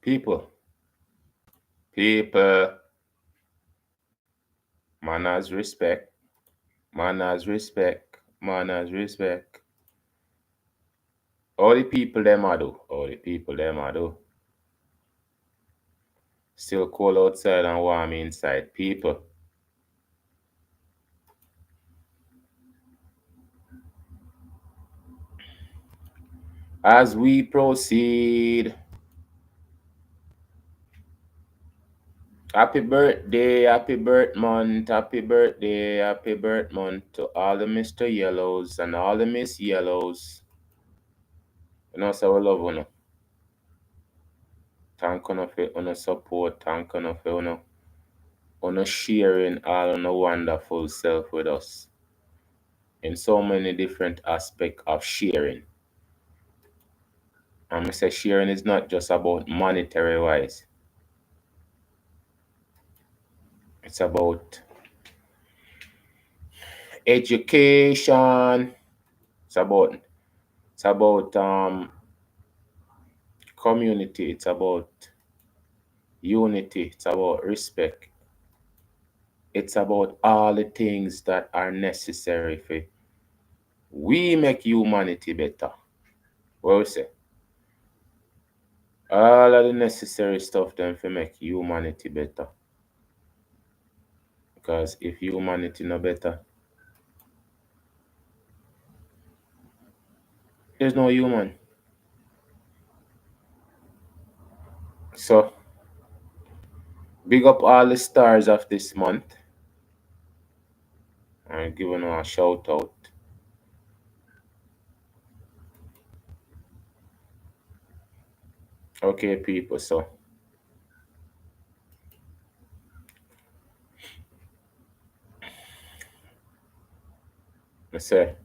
People, manners, respect, manners, respect, manners, respect. All the people them I do, all the people them I do. Still cold outside and warm inside. People, as we proceed, happy birth month, happy birth month to all the Mr. Yellows and all the Miss Yellows. You know, so we love you. Thank you for your support, thank you for sharing all of wonderful self with us in so many different aspects of sharing. And I say sharing is not just about monetary wise. It's about education. It's about community. It's about unity. It's about respect. It's about all the things that are necessary for we make humanity better. What we say? All of the necessary stuff then for make humanity better. Because if humanity no better, there's no human. So big up all the stars of this month. I'm giving them a shout out. Okay, people. So I say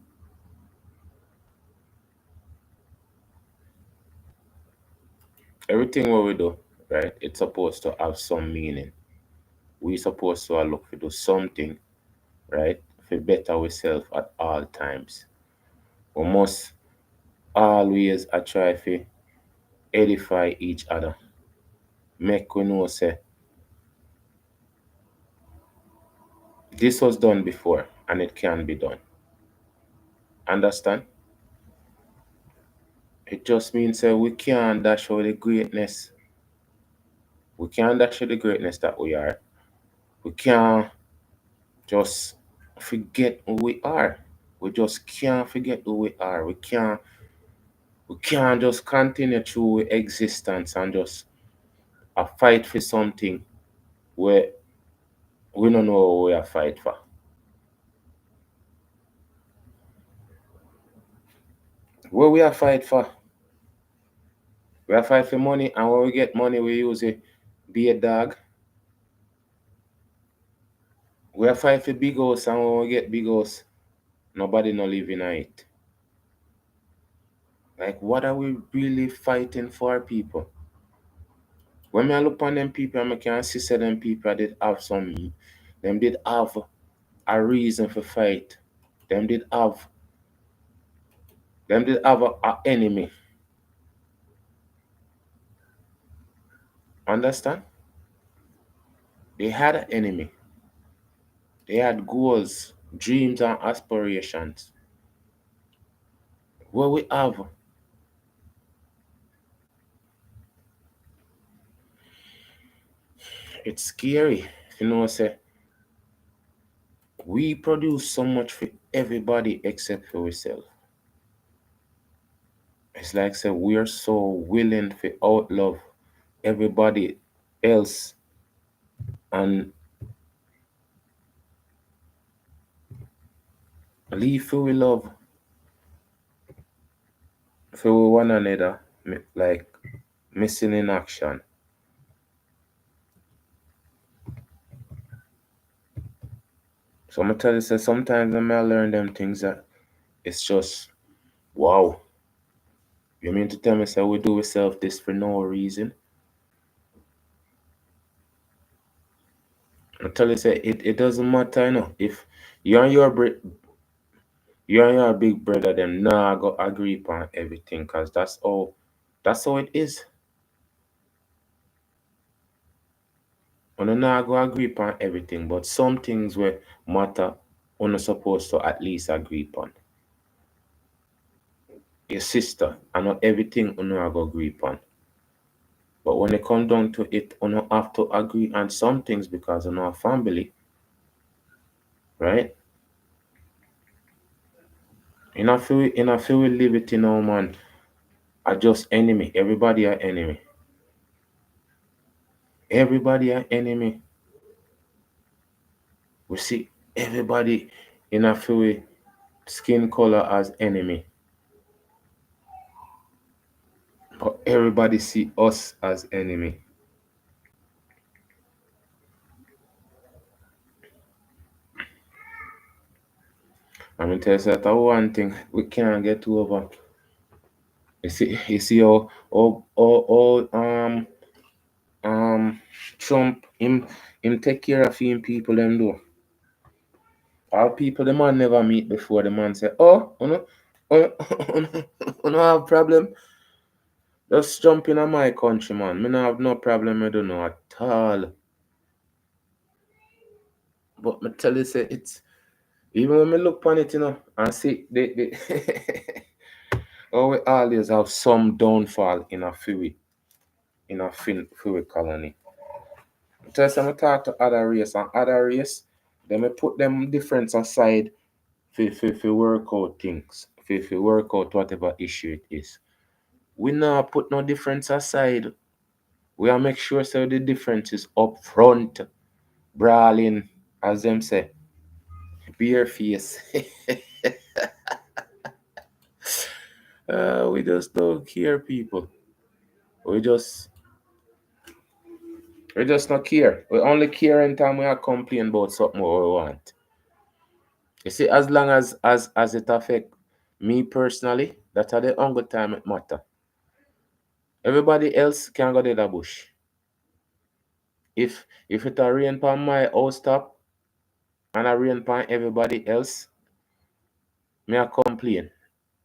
everything what we do, right? It's supposed to have some meaning. We supposed to look to do something, right? For better ourselves at all times. We must always try to edify each other. Make we know say this was done before and it can be done. Understand? It just means that we can't dash out the greatness. We can't dash out the greatness that we are. We can't just forget who we are. We just can't forget who we are. We can't just continue through existence and just fight for something where we don't know what we are fight for. What we are fight for? We are fight for money, and when we get money, we use it be a dog. We are fight for big house, and when we get big house, nobody no live in it. Like, what are we really fighting for, people? When I look on them people, I can see say them people them did have a reason for fight. Them did have, a enemy. Understand? They had an enemy. They had goals, dreams, and aspirations. What we have, it's scary. You know, say we produce so much for everybody except for ourselves. It's like say we are so willing to outlove everybody else and leave for we love for one another, like missing in action. So I'm gonna tell you, say sometimes I may learn them things that it's just wow. You mean to tell me, say we do ourselves this for no reason? I tell you, say it doesn't matter, if you and your big brother them nah go agree upon everything, cause that's all. That's how it is. Una not go agree upon everything, but some things where matter una supposed to at least agree upon. Your sister, and not everything una go agree upon. But when it comes down to it, una have to agree on some things because una a family, right? In a feel we live it, man, are just enemy. Everybody are enemy. Everybody are enemy. We see everybody in a feel skin color as enemy. But everybody see us as enemy. I mean, tell you that one thing we can't get over. You see how Trump him take care of him people them do. All people the man never meet before the man say, oh, you know have problem. Just jump in my country, man. Me not have no problem, I don't know at all. But me tell you say it's even when me look on it, and see they oh we always have some downfall in a few colony. Just I'm talk to other race and other race, then me put them difference aside for work out things, for work out whatever issue it is. We not put no difference aside. We are make sure so the difference is up front, brawling, as them say, bare face. We just don't care, people. We just we just not care. We only care in time we are complain about something what we want. You see, as long as it affect me personally, that are the only time it matter. Everybody else can go to the bush. If it a rain upon my house top and a rain upon everybody else, me a complain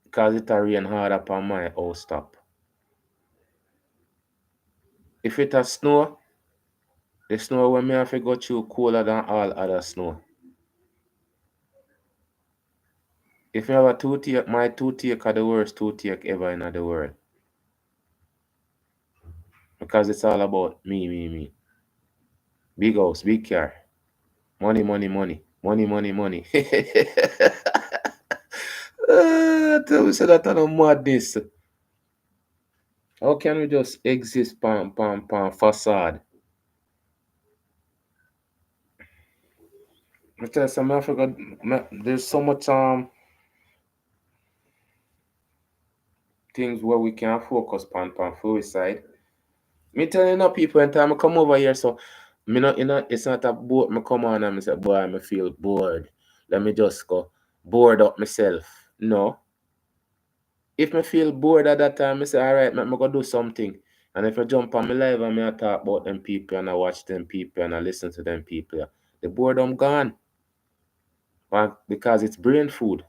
because it a rain hard upon my house top. If it a snow, the snow when me have to go through cooler than all other snow. If you have a toothache, my toothache are the worst toothache ever in the world. Because it's all about me. Big house, big car. Money, money, money. Money, money, money. Tell me say that on a madness. How can we just exist pan facade? I tell you some Africa, there's so much things where we can focus pan suicide. Me telling you know people when time I come over here, so me not it's not a boat me come on and me say, boy, me feel bored. Let me just go bored up myself. No. If me feel bored at that time, I say, all right, me go do something. And if I jump on my live and me I talk about them people and I watch them people and I listen to them people, the boredom gone. Why? Because it's brain food.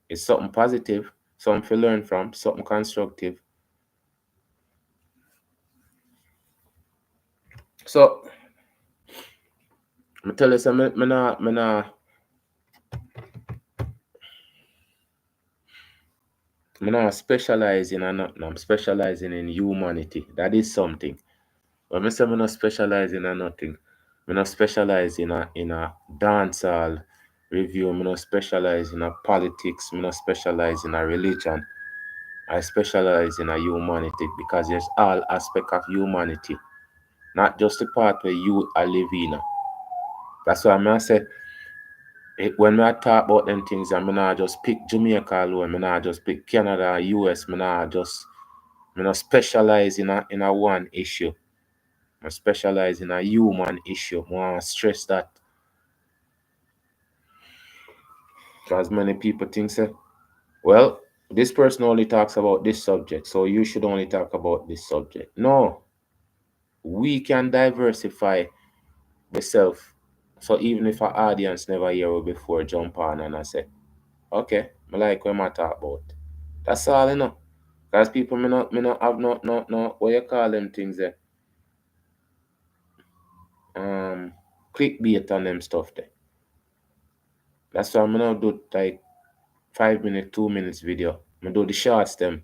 It's something positive, something to learn from, something constructive. So, I tell you, so me not specializing in nothing. I'm specializing in humanity. That is something. But me say me not specializing in nothing. Me not specialize in a dancehall review. Me not specialize in a politics. Me not specialize in a religion. I specialize in a humanity because there's all aspect of humanity, not just the part where you are living. That's why I say when I talk about them things, I mean I just pick Jamaica alone. I not just pick Canada, US. Me not specialize in a one issue. I specialize in a human issue. I want to stress that because many people think say, well, this person only talks about this subject, so you should only talk about this subject. No, we can diversify myself. So even if our audience never hear it before, jump on and I say, okay, I like what I talk about. That's all, Because people me not have no what you call them things there. clickbait and them stuff there. That's why I'm gonna do like 5 minute, 2 minutes video. I'm gonna do the shorts them.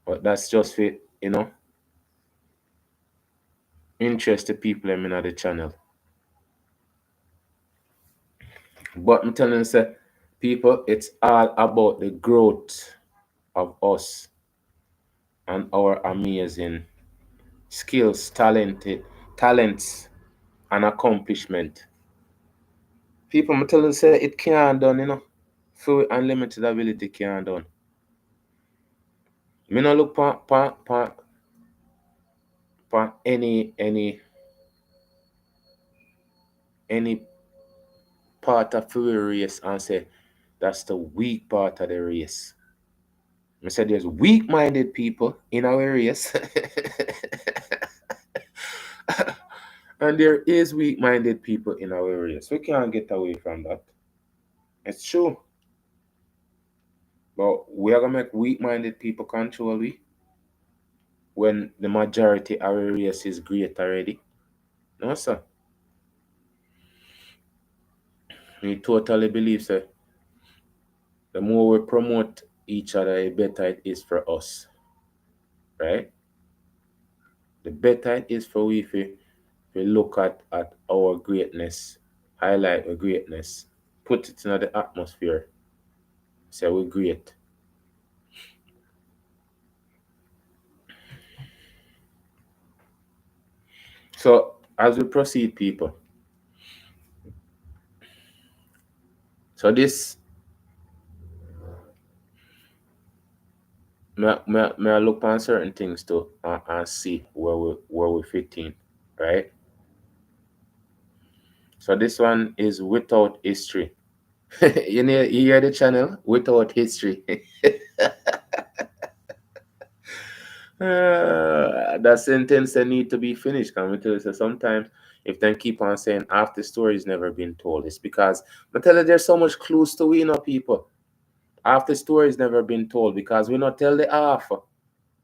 But that's just for, interest the people them in the channel. But I'm telling you, say, people, it's all about the growth of us and our amazing skills, talents, and accomplishment. People, I'm telling you, say, it can't done, Full unlimited ability can't done. Me not look pa any part of the race and say that's the weak part of the race. I said there's weak-minded people in our race. And there is weak-minded people in our race. We can't get away from that. It's true. But we are gonna make weak-minded people control we when the majority of our race is great already. No, sir. We totally believe, sir. The more we promote each other, the better it is for us. Right? The better it is for we if we look at our greatness, highlight our greatness, put it in the atmosphere, say we're great. So as we proceed, people, so this may I look on certain things to and see where we fit in, right? So this one is without history. You hear the channel? Without history. That sentence they need to be finished. Can we tell you, so sometimes if they keep on saying after story's never been told, it's because I tell you there's so much clues to we people. After story's never been told because we not tell the half.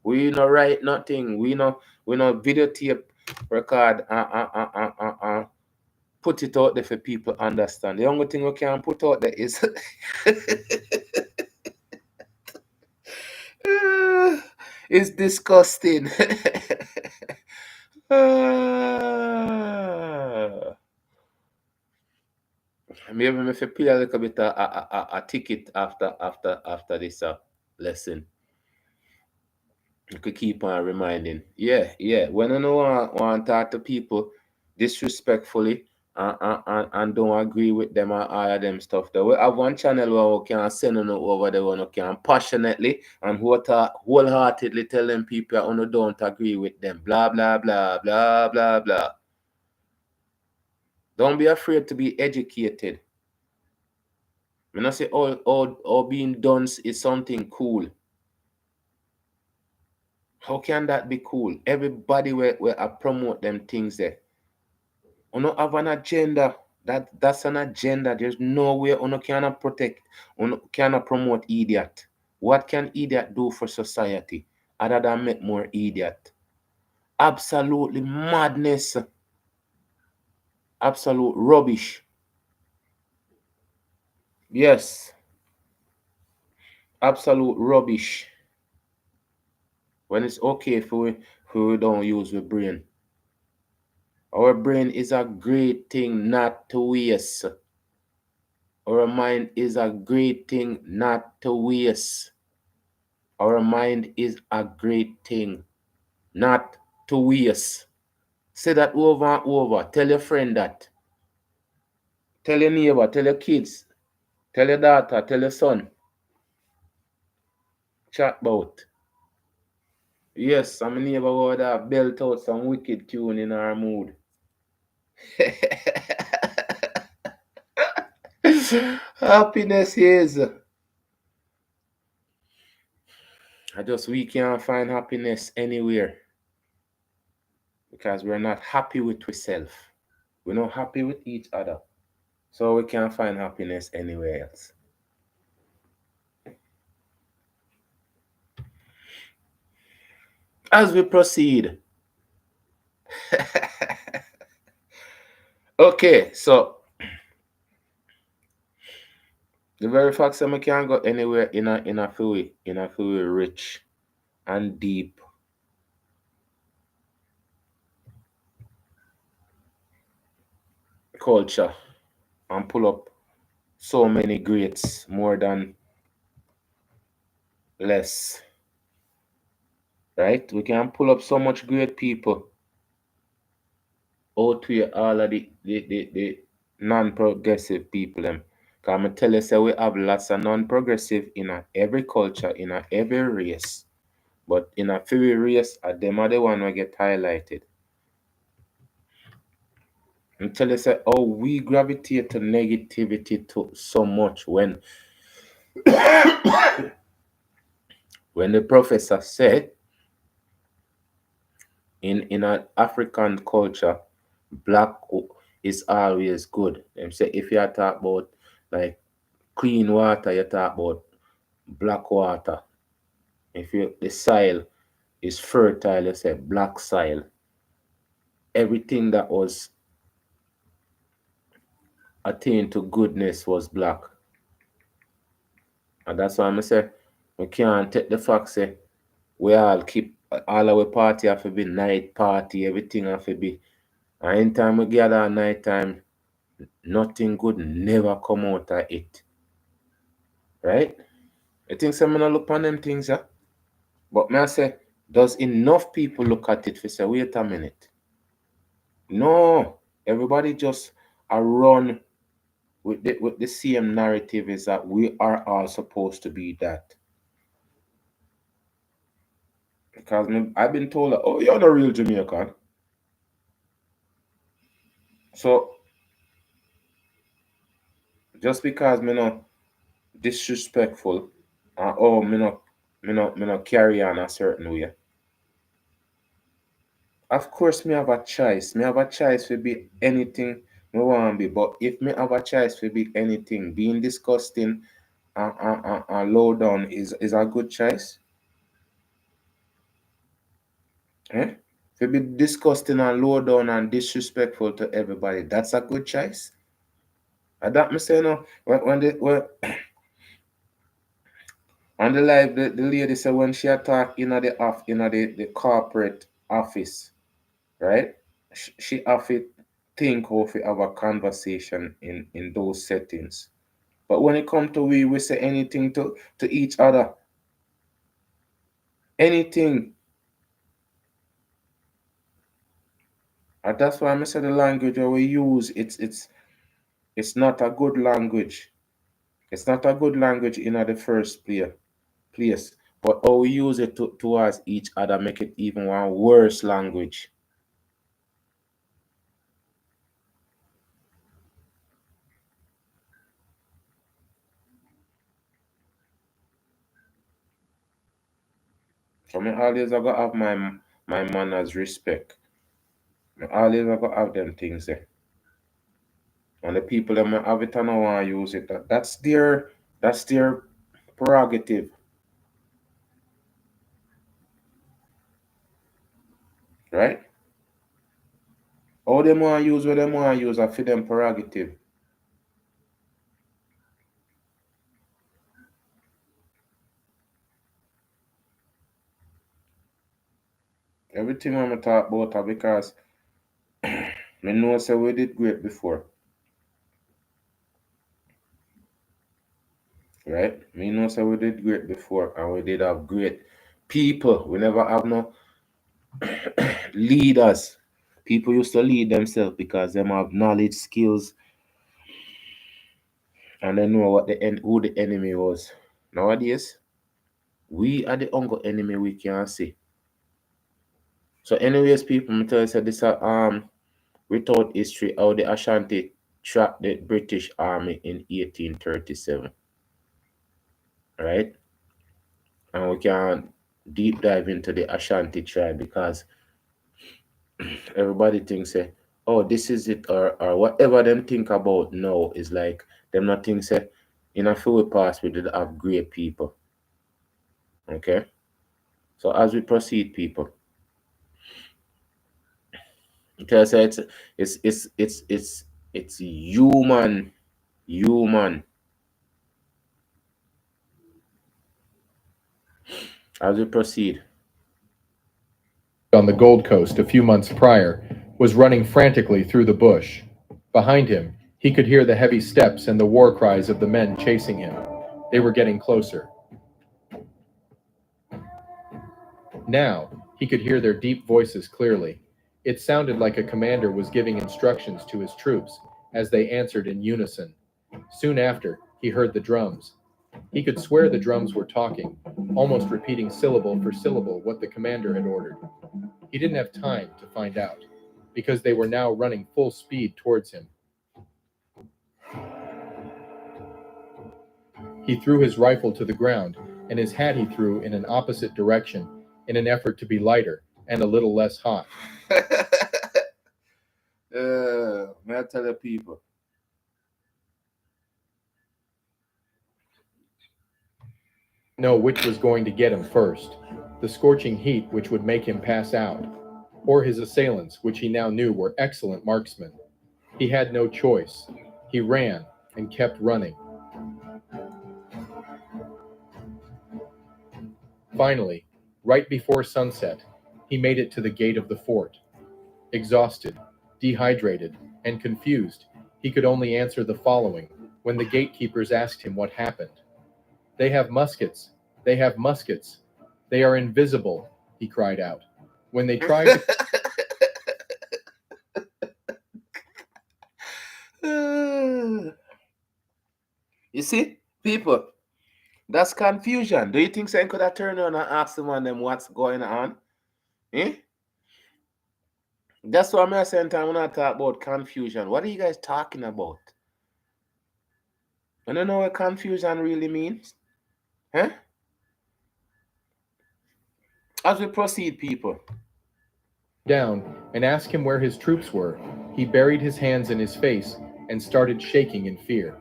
We not write nothing. We not videotape record put it out there for people understand. The only thing we can put out there is it's disgusting. Maybe if you pay a little bit a ticket after this lesson, you could keep on reminding. Yeah. When I know want to talk to people disrespectfully and don't agree with them and all of them stuff, though we have one channel where we can send on over there one can passionately and wholeheartedly tell them people who don't agree with them. Blah blah blah blah blah blah. Don't be afraid to be educated. When I say all being dunce is something cool. How can that be cool? Everybody will promote them things there. You don't have an agenda. That's an agenda. There's no way you cannot protect, you cannot promote idiot. What can idiot do for society other than make more idiot? Absolutely madness. Absolute rubbish. Yes. Absolute rubbish. When it's okay if we don't use the brain. Our brain is a great thing not to waste. Our mind is a great thing not to waste. Our mind is a great thing not to waste. Say that over and over. Tell your friend that. Tell your neighbor, tell your kids, tell your daughter, tell your son. Chat about. Yes, I'm a neighbor would have belt out some wicked tune in our mood. Happiness is. We can't find happiness anywhere because we're not happy with ourselves. We're not happy with each other. So we can't find happiness anywhere else. As we proceed, Okay, so the very fact that I can't go anywhere in a feel rich and deep culture and pull up so many greats more than less, right? We can pull up so much great people out to all of the non-progressive people them. Cause I tell you, say we have lots of non-progressive in a every culture, in a every race. But in a few race, them are the one we get highlighted. And tell you, say, oh, we gravitate to negativity to so much when the professor said in an African culture, black is always good. Them say if you talk about like clean water, you talk about black water. If you the soil is fertile, you say black soil. Everything that was attained to goodness was black. And that's why I say we can't take the fact say we all keep all our party have to be night party, everything have to be. And anytime we gather at night time, nothing good never come out of it. Right? I think some men look on them things, yeah? But may I say, does enough people look at it for say, wait a minute. No, everybody just run with the same narrative is that we are all supposed to be that. Because I've been told that, oh, you're not real Jamaican. So just because me not disrespectful and oh me not carry on a certain way. Of course me have a choice. Me have a choice to be anything me want to be. But if me have a choice to be anything, being disgusting and low down is a good choice. Eh? To be disgusting and low down and disrespectful to everybody, that's a good choice. And that me say no. When on the live the lady said when she attack in the corporate office, right? She have to think how to have a conversation in those settings. But when it comes to we say anything to each other, anything. And that's why I say the language that we use, it's not a good language. It's not a good language in the first place. But how we use it towards each other make it even one worse language. So me always I gotta have my manners respect. Me always I gotta have them things there. And the people that might have it and don't want to use it, that's their prerogative, right? All them want to use what them want to use are for them prerogative. Everything I'm talk about are because me know say we did great before, right? Me know say we did great before and we did have great people. We never have no leaders. People used to lead themselves because them have knowledge, skills, and they know who the enemy was. Nowadays, we are the hunger enemy we can't see. So, anyways, people, me tell you say this without history how the Ashanti trapped the British Army in 1837, right? And we can deep dive into the Ashanti tribe because everybody thinks say, oh, this is it, or whatever them think about now is like them not think say in a few past we did have great people. Okay. So as we proceed, people, because it's It's human. Human. As we proceed. On the Gold Coast a few months prior, was running frantically through the bush. Behind him, he could hear the heavy steps and the war cries of the men chasing him. They were getting closer. Now, he could hear their deep voices clearly. It sounded like a commander was giving instructions to his troops as they answered in unison. Soon after, he heard the drums. He could swear the drums were talking, almost repeating syllable for syllable what the commander had ordered. He didn't have time to find out, because they were now running full speed towards him. He threw his rifle to the ground, and his hat he threw in an opposite direction in an effort to be lighter and a little less hot. May I tell the people? Know which was going to get him first, the scorching heat which would make him pass out, or his assailants, which he now knew were excellent marksmen. He had no choice. He ran and kept running. Finally, right before sunset, he made it to the gate of the fort. Exhausted, dehydrated, and confused, he could only answer the following when the gatekeepers asked him what happened. "They have muskets! They have muskets! They are invisible!" he cried out. When they tried You see, people, that's confusion. Do you think someone could have turned around and asked them on them what's going on? Eh? That's what I'm saying time when I talk about confusion. What are you guys talking about? I don't know what confusion really means. Huh? As we proceed, people. down and asked him where his troops were, he buried his hands in his face and started shaking in fear.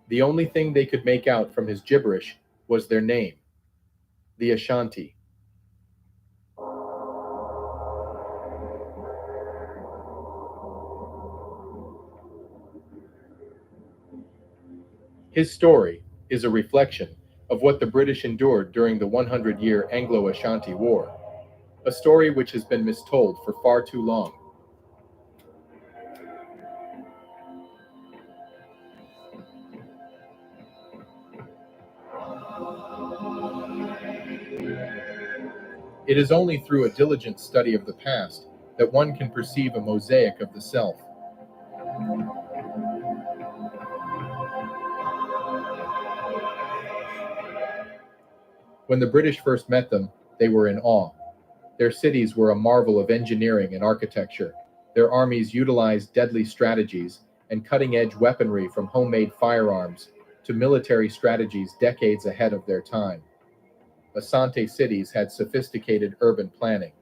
The only thing they could make out from his gibberish was their name, the Ashanti. His story is a reflection of what the British endured during the 100-year Anglo-Ashanti War, a story which has been mistold for far too long. It is only through a diligent study of the past that one can perceive a mosaic of the self. When the British first met them, they were in awe. Their cities were a marvel of engineering and architecture. Their armies utilized deadly strategies and cutting-edge weaponry from homemade firearms to military strategies decades ahead of their time. Asante cities had sophisticated urban planning.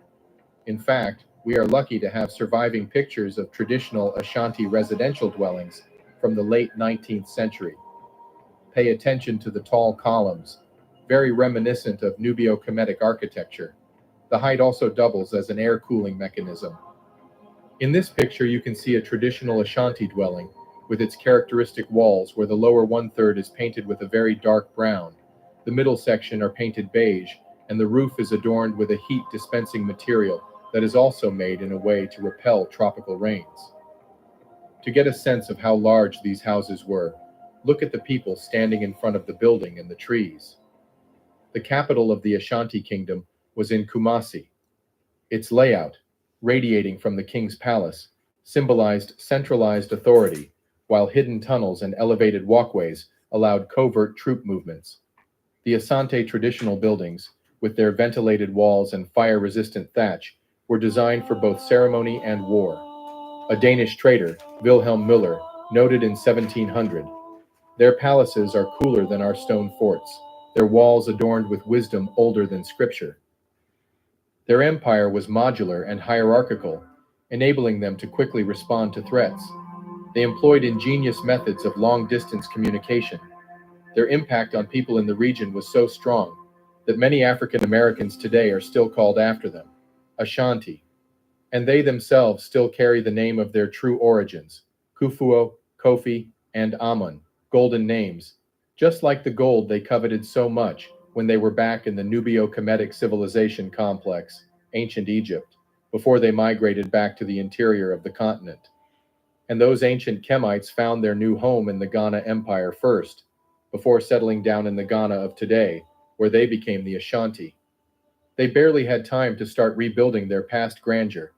In fact, we are lucky to have surviving pictures of traditional Ashanti residential dwellings from the late 19th century. Pay attention to the tall columns, very reminiscent of Nubio-Kemetic architecture. The height also doubles as an air cooling mechanism. In this picture, you can see a traditional Ashanti dwelling with its characteristic walls where the lower one-third is painted with a very dark brown, the middle section are painted beige, and the roof is adorned with a heat-dispensing material that is also made in a way to repel tropical rains. To get a sense of how large these houses were, look at the people standing in front of the building and the trees. The capital of the Ashanti Kingdom was in Kumasi. Its layout, radiating from the king's palace, symbolized centralized authority, while hidden tunnels and elevated walkways allowed covert troop movements. The Asante traditional buildings, with their ventilated walls and fire-resistant thatch, were designed for both ceremony and war. A Danish trader, Wilhelm Müller, noted in 1700, "Their palaces are cooler than our stone forts, their walls adorned with wisdom older than scripture." Their empire was modular and hierarchical, enabling them to quickly respond to threats. They employed ingenious methods of long-distance communication. Their impact on people in the region was so strong that many African Americans today are still called after them, Ashanti, and they themselves still carry the name of their true origins, Kufuor, Kofi, and Amun, golden names, just like the gold they coveted so much when they were back in the Nubio-Kemetic civilization complex, ancient Egypt, before they migrated back to the interior of the continent. And those ancient Kemites found their new home in the Ghana Empire first, before settling down in the Ghana of today, where they became the Ashanti. They barely had time to start rebuilding their past grandeur,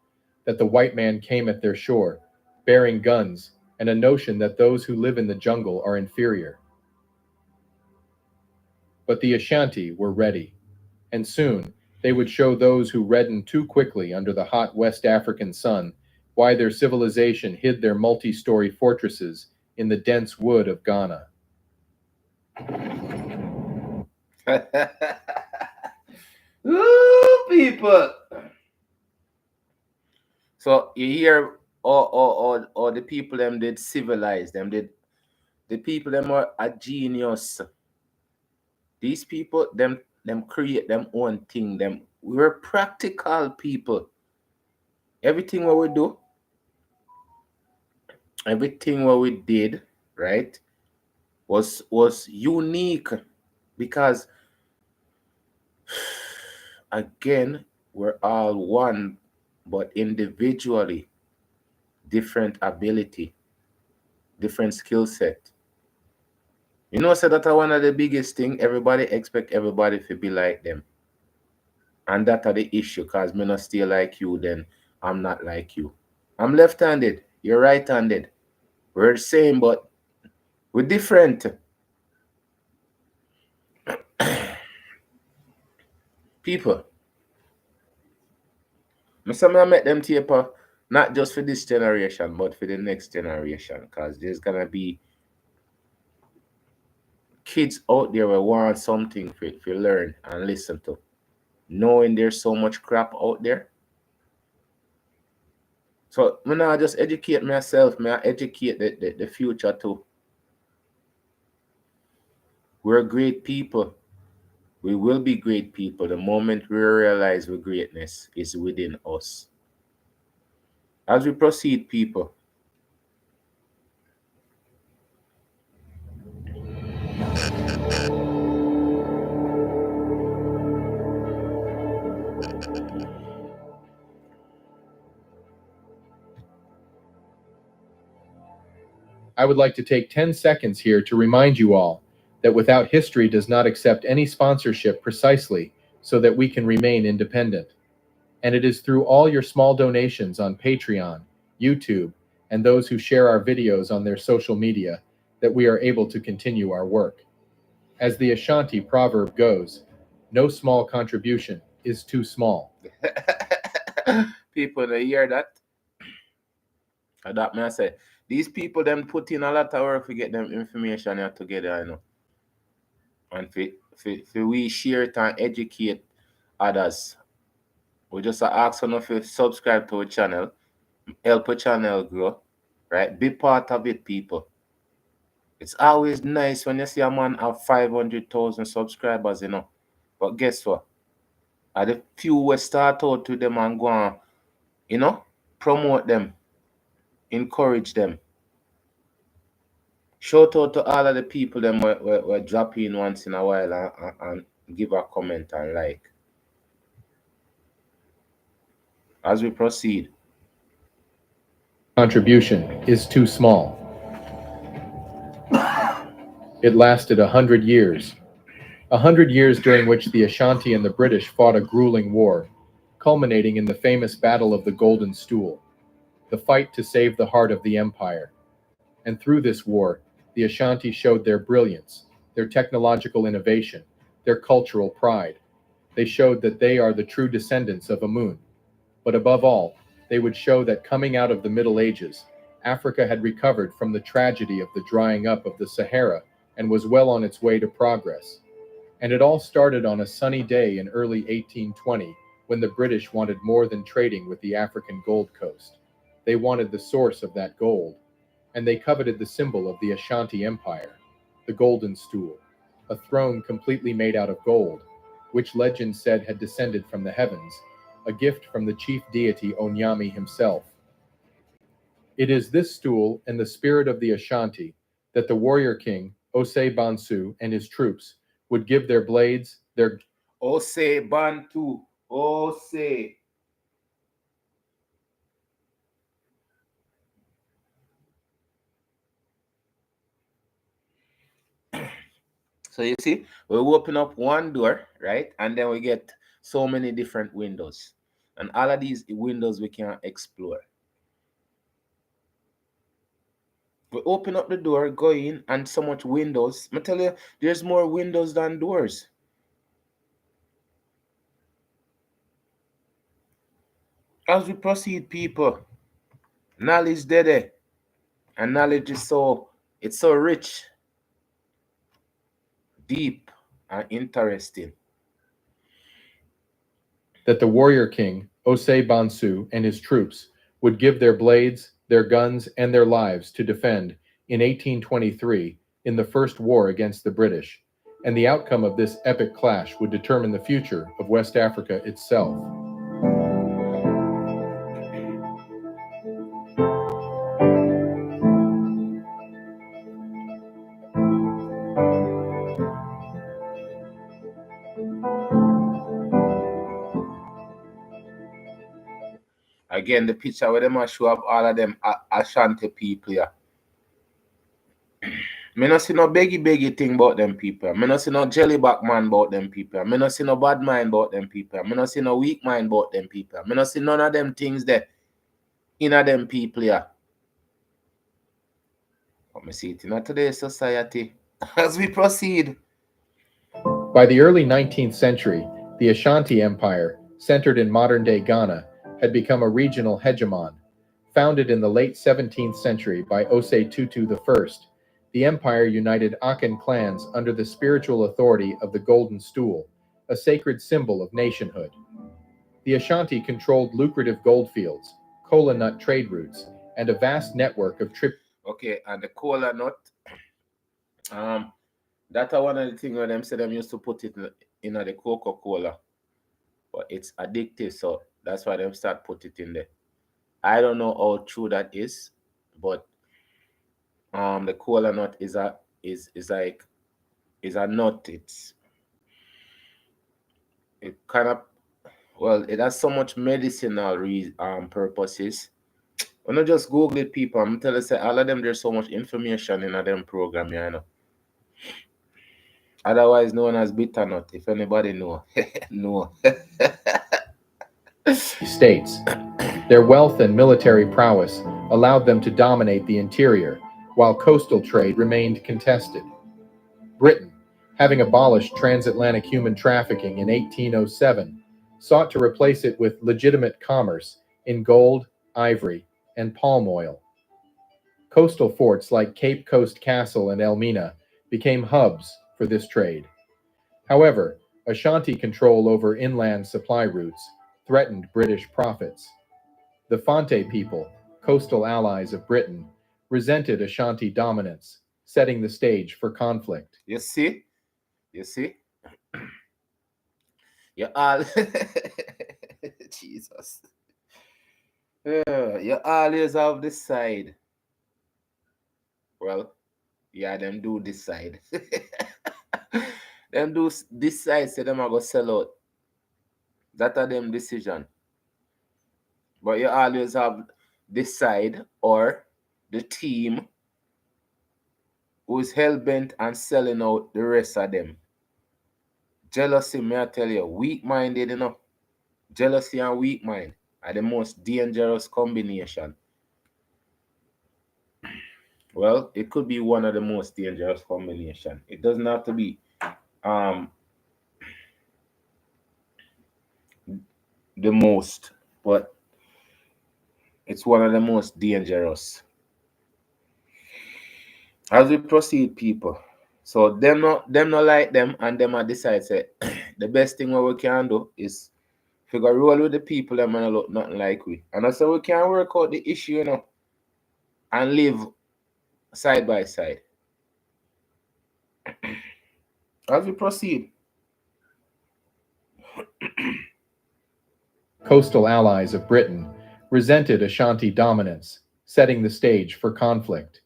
that the white man came at their shore, bearing guns and a notion that those who live in the jungle are inferior. But the Ashanti were ready, and soon they would show those who reddened too quickly under the hot West African sun why their civilization hid their multi-story fortresses in the dense wood of Ghana. Ooh, people. So you hear all the people them did civilize them, did the people them are a genius. These people them create them own thing. Them we're practical people. Everything what we do, everything what we did, right, was unique because again we're all one, but individually different ability, different skill set. You know, so that's one of the biggest thing. Everybody expect everybody to be like them. And that are the issue, cause me not stay like you, then I'm not like you. I'm left-handed, you're right-handed. We're the same, but we're different. People. I met them taper, not just for this generation, but for the next generation. Cause there's gonna be kids out there who want something for learn and listen to. Knowing there's so much crap out there. So me not just educate myself, me I educate the future too. We're great people. We will be great people the moment we realize the greatness is within us. As we proceed, people, I would like to take 10 seconds here to remind you all that Without History does not accept any sponsorship precisely so that we can remain independent. And it is through all your small donations on Patreon, YouTube, and those who share our videos on their social media that we are able to continue our work. As the Ashanti proverb goes, no small contribution is too small. people, they hear that. And that may I say, these people them put in a lot of work to get them information here together, you know. And for we share it and educate others. We just ask them to subscribe to our channel, help our channel grow, right? Be part of it, people. It's always nice when you see a man have 500,000 subscribers, you know. But guess what? Are the few we start out with them and go on, you know, promote them, encourage them. Shout out to all of the people them we drop in once in a while and give a comment and like. As we proceed. Contribution is too small. It lasted 100 years. 100 years during which the Ashanti and the British fought a grueling war, culminating in the famous Battle of the Golden Stool, the fight to save the heart of the empire. And through this war, the Ashanti showed their brilliance, their technological innovation, their cultural pride. They showed that they are the true descendants of Amun. But above all, they would show that coming out of the Middle Ages, Africa had recovered from the tragedy of the drying up of the Sahara and was well on its way to progress. And it all started on a sunny day in early 1820 when the British wanted more than trading with the African Gold Coast. They wanted the source of that gold, and they coveted the symbol of the Ashanti Empire, the Golden Stool, a throne completely made out of gold, which legend said had descended from the heavens, a gift from the chief deity Onyami himself. It is this stool and the spirit of the Ashanti that the warrior king, Osei Bansu, and his troops would give their blades, their Ose Bantu. Ose. So you see, we open up one door, right? And then we get so many different windows. And all of these windows we can explore. We open up the door, go in, and so much windows. I tell you, there's more windows than doors. As we proceed, people, knowledge there, and knowledge is it's so rich, deep, and interesting. that the warrior king, Osei Bansu, and his troops would give their blades, their guns, and their lives to defend in 1823 in the First War against the British, and the outcome of this epic clash would determine the future of West Africa itself. Again, the picture where them a show up all of them Ashanti people here. Me no see no beggy thing about them people. Me no see no jellyback man about them people. Me no see no bad mind about them people. Me no see no weak mind about them people. Me no see none of them things there in them people here. But me see it in today's society. As we proceed. By the early 19th century, the Ashanti Empire, centered in modern-day Ghana, had become a regional hegemon. Founded in the late 17th century by Osei Tutu I, the empire united Akan clans under the spiritual authority of the Golden Stool, a sacred symbol of nationhood. The Ashanti controlled lucrative goldfields, kola nut trade routes, and a vast network of Okay, and the kola nut, that's one of the things where them say them used to put it in the Coca-Cola, but it's addictive, so that's why them start put it in there. I don't know how true that is, but the kola nut is a nut. It kind of, well, it has so much medicinal purposes. When I just Google it, people, I'm telling you, say all of them, there's so much information in them program, you know. Otherwise known as bitter nut, if anybody know. No. states. Their wealth and military prowess allowed them to dominate the interior, while coastal trade remained contested. Britain, having abolished transatlantic human trafficking in 1807, sought to replace it with legitimate commerce in gold, ivory, and palm oil. Coastal forts like Cape Coast Castle and Elmina became hubs for this trade. However, Ashanti control over inland supply routes threatened British profits. The Fonte people, coastal allies of Britain, resented Ashanti dominance, setting the stage for conflict. You see? You all Jesus. You always have this side. Well, yeah, them do this side. Them do this side, say them are gonna sell out. That are them decision. But you always have this side or the team who's hell bent on selling out the rest of them. Jealousy, may I tell you, weak minded, you know. Jealousy and weak mind are the most dangerous combination. Well, it could be one of the most dangerous combination. It doesn't have to be the most, but it's one of the most dangerous. As we proceed, people. So them not like them, and them decide say the best thing what we can do is figure roll with the people that man look nothing like we. And I say we can work out the issue, you know, and live side by side. As we proceed. Coastal allies of Britain resented Ashanti dominance, setting the stage for conflict.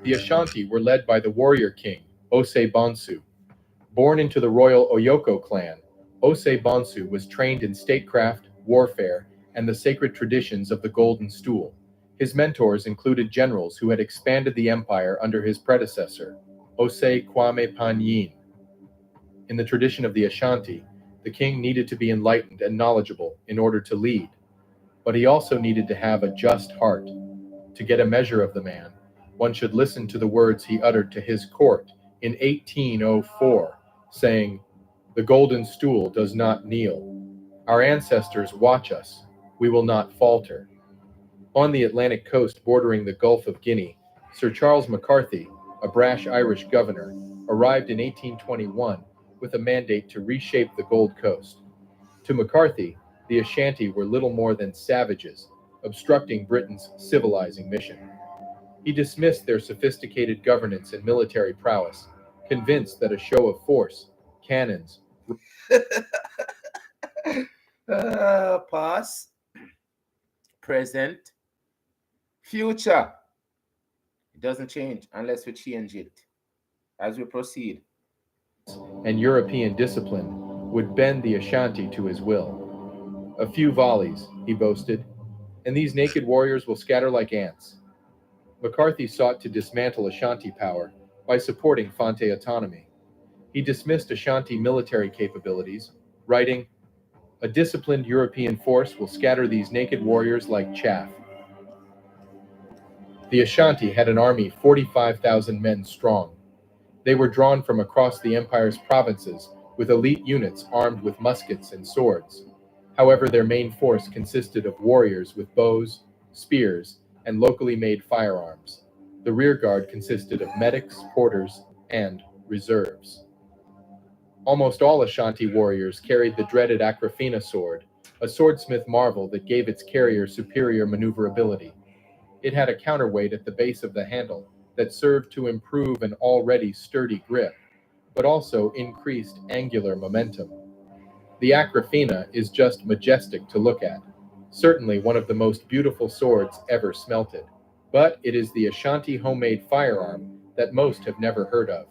The Ashanti were led by the warrior king, Osei Bonsu. Born into the royal Oyoko clan, Osei Bonsu was trained in statecraft, warfare, and the sacred traditions of the Golden Stool. His mentors included generals who had expanded the empire under his predecessor, Osei Kwame Panyin. In the tradition of the Ashanti, the king needed to be enlightened and knowledgeable in order to lead, but he also needed to have a just heart. To get a measure of the man, one should listen to the words he uttered to his court in 1804, saying, "The golden stool does not kneel. Our ancestors watch us. We will not falter." On the Atlantic coast bordering the Gulf of Guinea, Sir Charles McCarthy, a brash Irish governor, arrived in 1821 with a mandate to reshape the Gold Coast. To McCarthy, the Ashanti were little more than savages, obstructing Britain's civilizing mission. He dismissed their sophisticated governance and military prowess, convinced that a show of force, cannons, Past, present, future. It doesn't change unless we change it as we proceed. and European discipline would bend the Ashanti to his will. "A few volleys," he boasted, "and these naked warriors will scatter like ants." McCarthy sought to dismantle Ashanti power by supporting Fante autonomy. He dismissed Ashanti military capabilities, writing, "A disciplined European force will scatter these naked warriors like chaff." The Ashanti had an army 45,000 men strong. They were drawn from across the empire's provinces, with elite units armed with muskets and swords. However, their main force consisted of warriors with bows, spears, and locally made firearms. The rearguard consisted of medics, porters, and reserves. Almost all Ashanti warriors carried the dreaded Akrafina sword, a swordsmith marvel that gave its carrier superior maneuverability. It had a counterweight at the base of the handle that served to improve an already sturdy grip, but also increased angular momentum. The Akrafina is just majestic to look at, certainly one of the most beautiful swords ever smelted. But it is the Ashanti homemade firearm that most have never heard of.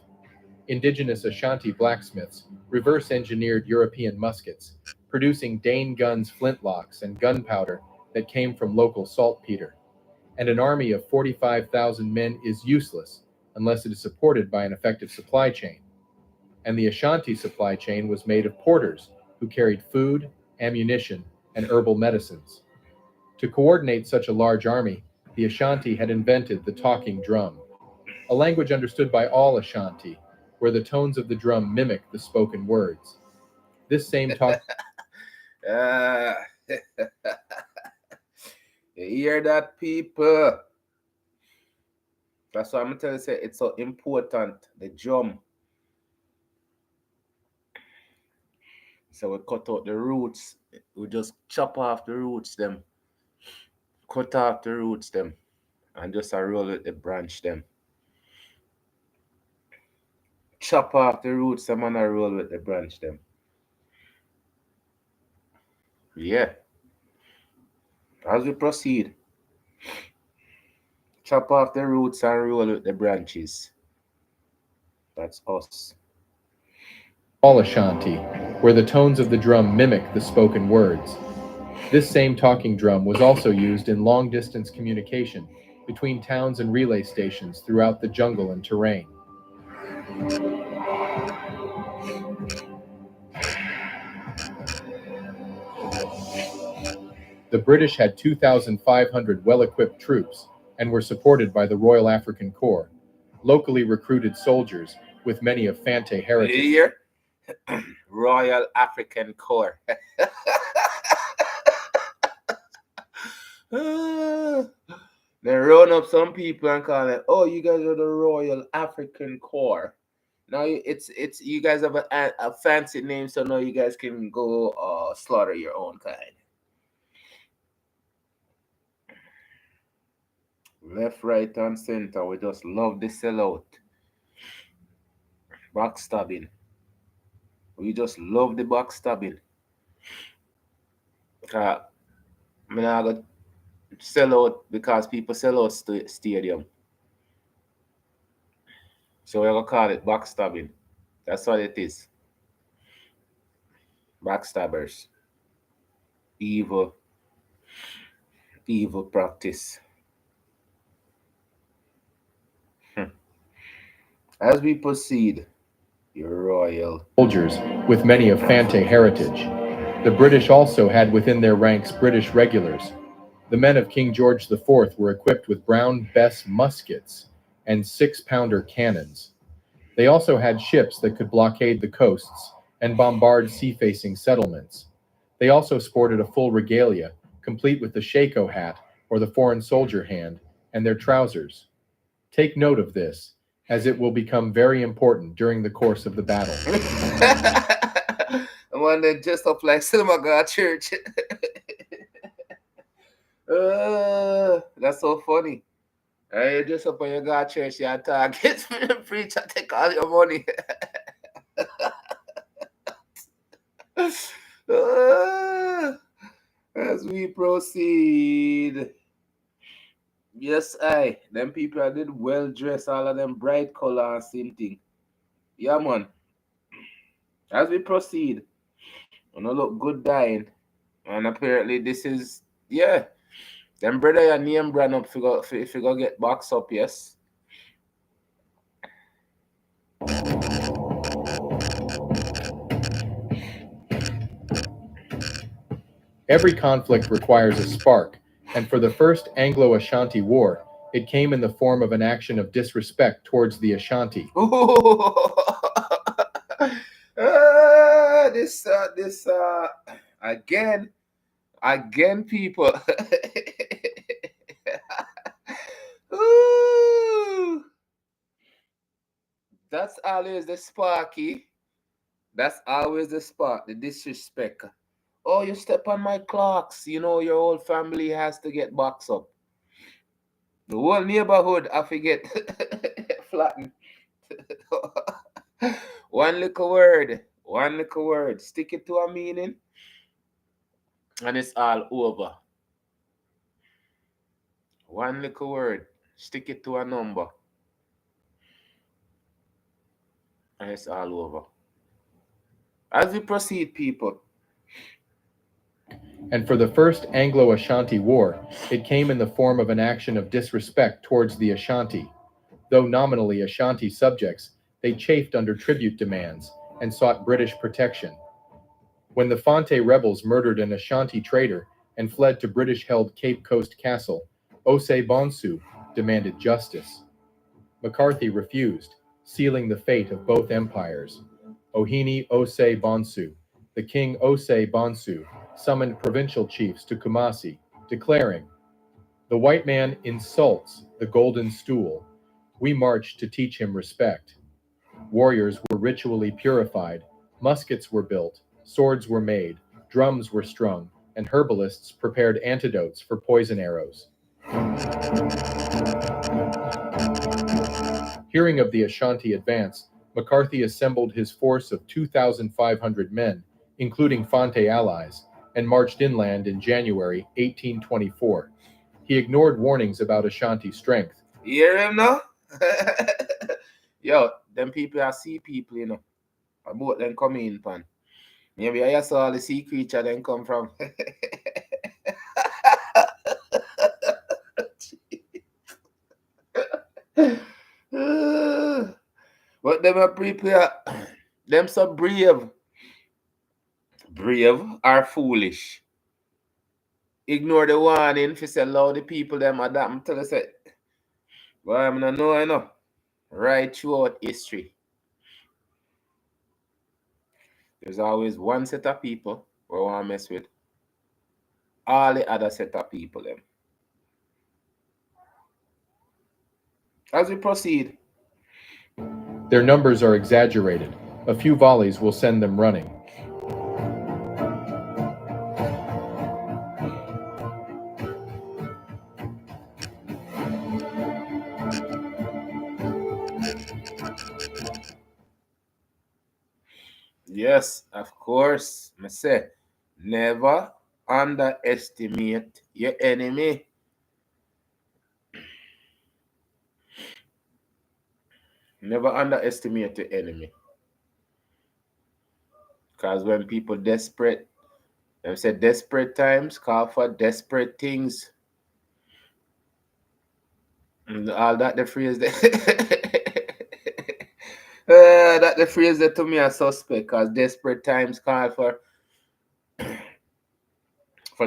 Indigenous Ashanti blacksmiths reverse engineered European muskets, producing Dane guns, flintlocks, and gunpowder that came from local saltpeter. And an army of 45,000 men is useless unless it is supported by an effective supply chain. And the Ashanti supply chain was made of porters who carried food, ammunition, and herbal medicines. To coordinate such a large army, the Ashanti had invented the talking drum, a language understood by all Ashanti, where the tones of the drum mimic the spoken words. This same talk Uh, you hear that, people? That's why I'm telling you, it's so important. The drum. So we cut out the roots. We just chop off the roots them. Cut off the roots them. And just roll with the branch them. Chop off the roots them and roll with the branch them. Yeah. As we proceed, chop off the roots and roll with the branches. That's us. all Ashanti, where the tones of the drum mimic the spoken words. This same talking drum was also used in long-distance communication between towns and relay stations throughout the jungle and terrain. The British had 2,500 well-equipped troops and were supported by the Royal African Corps, locally recruited soldiers with many of Fante heritage. Here, Royal African Corps. They run up some people and call it, "Oh, you guys are the Royal African Corps." Now it's you guys have a fancy name, so now you guys can go slaughter your own kind. Left, right, and center. We just love the sellout. Backstabbing. We just love the backstabbing. Cause I'm not gonna sell out because people sell out stadium. So we're gonna call it backstabbing. That's what it is. Backstabbers. Evil, evil practice. As we proceed, your royal soldiers with many of Fante heritage. The British also had within their ranks British regulars. The men of King George IV were equipped with Brown Bess muskets and 6-pounder cannons. They also had ships that could blockade the coasts and bombard sea-facing settlements. They also sported a full regalia, complete with the shako hat, or the foreign soldier hand, and their trousers. Take note of this, as it will become very important during the course of the battle. I want to dress up like Cinema God Church. That's so funny. You dress up on your God Church, you target preacher, take all your money. As we proceed. Yes, them people I did well dressed, all of them bright color and thing. Yeah, man. As we proceed, gonna look good dying. And apparently this is, yeah. Them brother your name brand up if you go get box up, yes. Every conflict requires a spark, and for the First Anglo-Ashanti War, it came in the form of an action of disrespect towards the Ashanti. This again, people. Ooh, that's always the sparky. That's always the spark, the disrespect. Oh, you step on my clocks. You know your whole family has to get boxed up. The whole neighborhood I forget flatten. One little word. Stick it to a meaning, and it's all over. One little word, stick it to a number, and it's all over. As we proceed, people. And for the First Anglo-Ashanti War, it came in the form of an action of disrespect towards the Ashanti. Though nominally Ashanti subjects, they chafed under tribute demands and sought British protection. When the Fante rebels murdered an Ashanti trader and fled to British-held Cape Coast Castle, Osei Bonsu demanded justice. McCarthy refused, sealing the fate of both empires. Ohene Osei Bonsu, the king Osei Bonsu, summoned provincial chiefs to Kumasi, declaring, "The white man insults the golden stool. We march to teach him respect." Warriors were ritually purified, muskets were built, swords were made, drums were strung, and herbalists prepared antidotes for poison arrows. Hearing of the Ashanti advance, McCarthy assembled his force of 2,500 men, including Fante allies, and marched inland in January 1824. He ignored warnings about Ashanti strength. You hear him now? Yo, them people are sea people, you know. A boat then come in, pan. Maybe I saw all the sea creature then come from. But them are prepare. Them so brave. Brave are foolish. Ignore the warning if you say allow the people them adapt until they say, well, I'm not know, I know. Right throughout history. There's always one set of people we want to mess with. All the other set of people them. As we proceed. Their numbers are exaggerated. A few volleys will send them running. Yes, of course. I say, never underestimate your enemy. Never underestimate your enemy. Because when people desperate, them say desperate times call for desperate things. And all that the phrase that that the phrase that to me a suspect because desperate times call for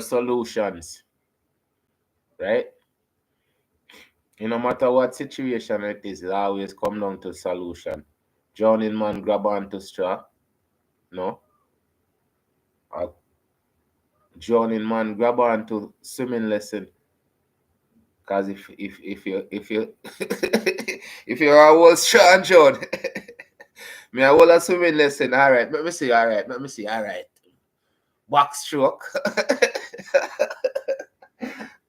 solutions, right? No matter what situation it is, it always come down to solution. Drowning man grab onto straw, no? A drowning man grab onto swimming lesson. Cause if you if you're a whole straw and drown, me a whole a swimming lesson. All right, let me see. All right, let me see. All right, backstroke.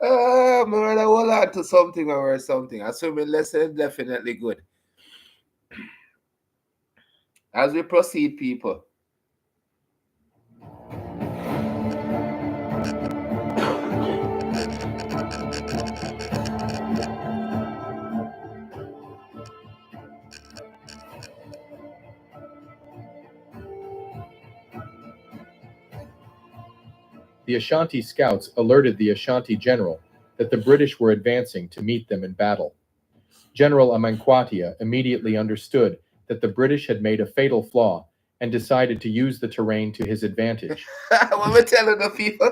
I'm gonna hold on to something or something. A swimming lesson is definitely good. As we proceed, people. The Ashanti scouts alerted the Ashanti general that the British were advancing to meet them in battle. General Amankwatia immediately understood that the British had made a fatal flaw and decided to use the terrain to his advantage. What we telling the people?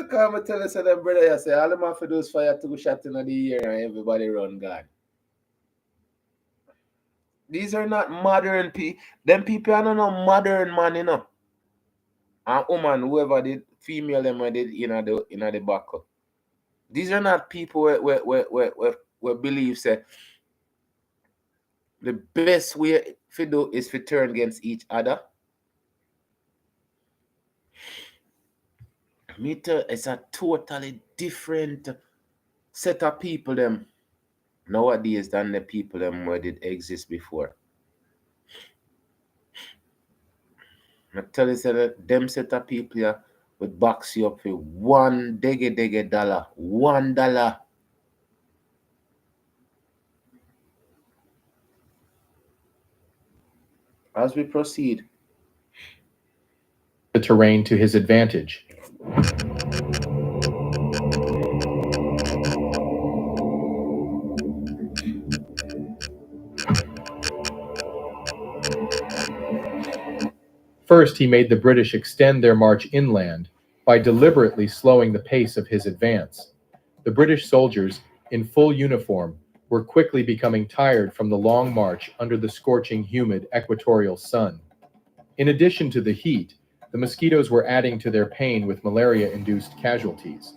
Come and tell us that brother, I say all them have to do is fire 2 shots in the air and everybody run gone. These are not modern people. Them people are not modern man, And woman, whoever did female them where did the back. These are not people where believe say the best way to do is to turn against each other. It's a totally different set of people them nowadays than the people them where did exist before. I tell you that them set of people here would box you up for $1 $1. As we proceed. The terrain to his advantage. First, he made the British extend their march inland by deliberately slowing the pace of his advance. The British soldiers, in full uniform, were quickly becoming tired from the long march under the scorching, humid equatorial sun. In addition to the heat, the mosquitoes were adding to their pain with malaria-induced casualties.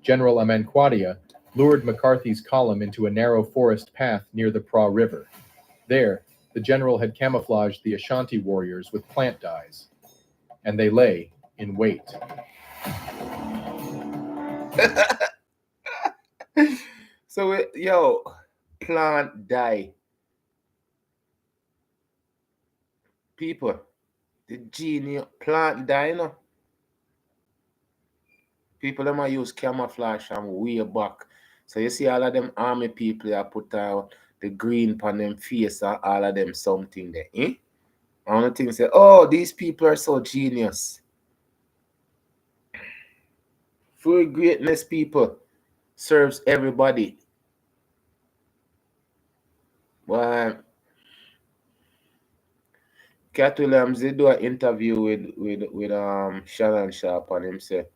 General Amankwatia lured McCarthy's column into a narrow forest path near the Pra River. There, the general had camouflaged the Ashanti warriors with plant dyes, and they lay in wait. So, plant dye. People, the genius, plant dye, People them a use camouflage from way back. So you see all of them army people that put out the green on them face and all of them something there. And the thing say, oh, these people are so genius. Full greatness people serves everybody. Well, Cat Williams did do an interview with Shannon Sharp and him say,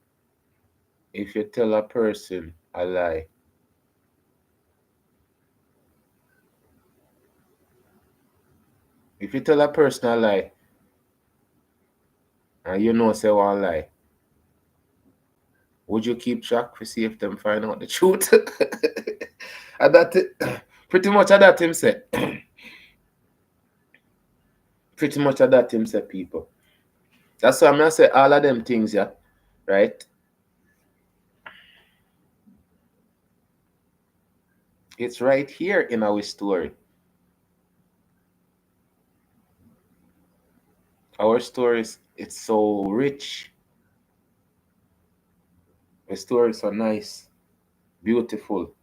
if you tell a person a lie, if you tell a person a lie, and you know say one lie, would you keep track to see if them find out the truth? And that pretty much at that him say. Pretty much at that him say people. That's why I'm gonna say all of them things, yeah, right? It's right here in our story. Our stories, it's so rich. The stories are nice, beautiful.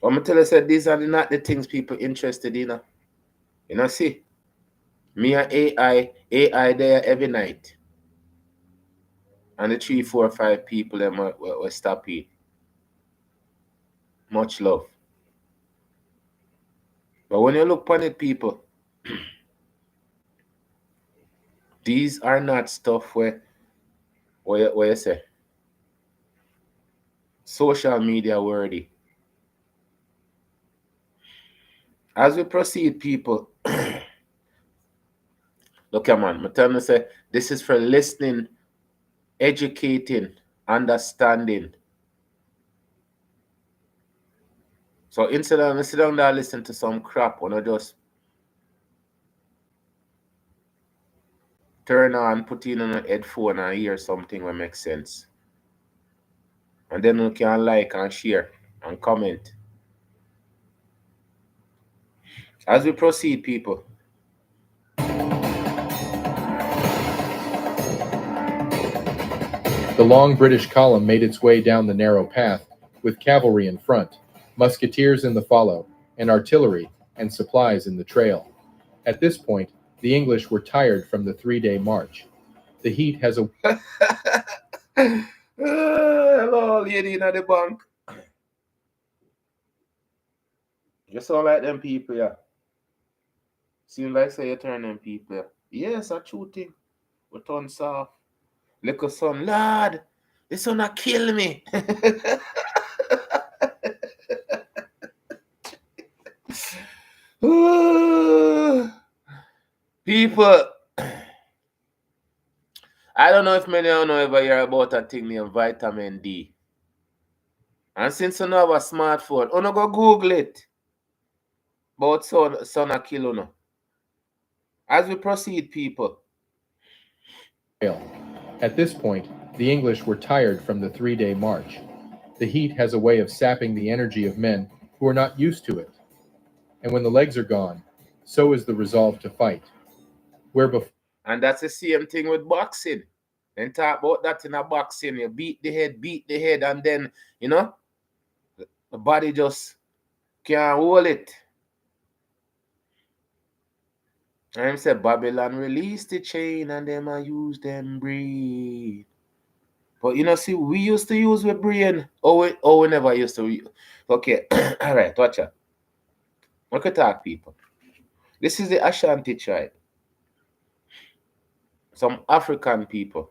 I'm gonna tell you, said these are not the things people interested in. You know, see, me and AI there every night, and the 3, 4, 5 people them were stopping. Much love. But when you look upon it, people, these are not stuff where you say social media worthy. As we proceed, people, look at man, I tell you say this is for listening, educating, understanding. So instead of sit down there listen to some crap, when I just turn on, put in on a headphone and hear something that makes sense. And then you can like and share and comment. As we proceed, people. The long British column made its way down the narrow path, with cavalry in front, musketeers in the follow, and artillery and supplies in the trail. At this point, the English were tired from the 3-day march. The heat has a Hello, lady in the bank. You sound like them people, yeah. Seems like say you turn them people, yeah. Yes, a true thing. We turn soft. Little son, lad, this son a kill me. People, I don't know if many of you know ever hear about a thing named vitamin D. And since you know have a smartphone, you go Google it. About son a kill you. As we proceed, people. At this point, the English were tired from the 3-day march. The heat has a way of sapping the energy of men who are not used to it. And when the legs are gone, so is the resolve to fight. Where before And that's the same thing with boxing. Then talk about that in a boxing. You beat the head, and then, the body just can't hold it. And him say Babylon release the chain and them I use them breathe. But see, we used to use with brain. We never used to. Okay, all right, watch out. Look at talk, people. This is the Ashanti tribe. Some African people.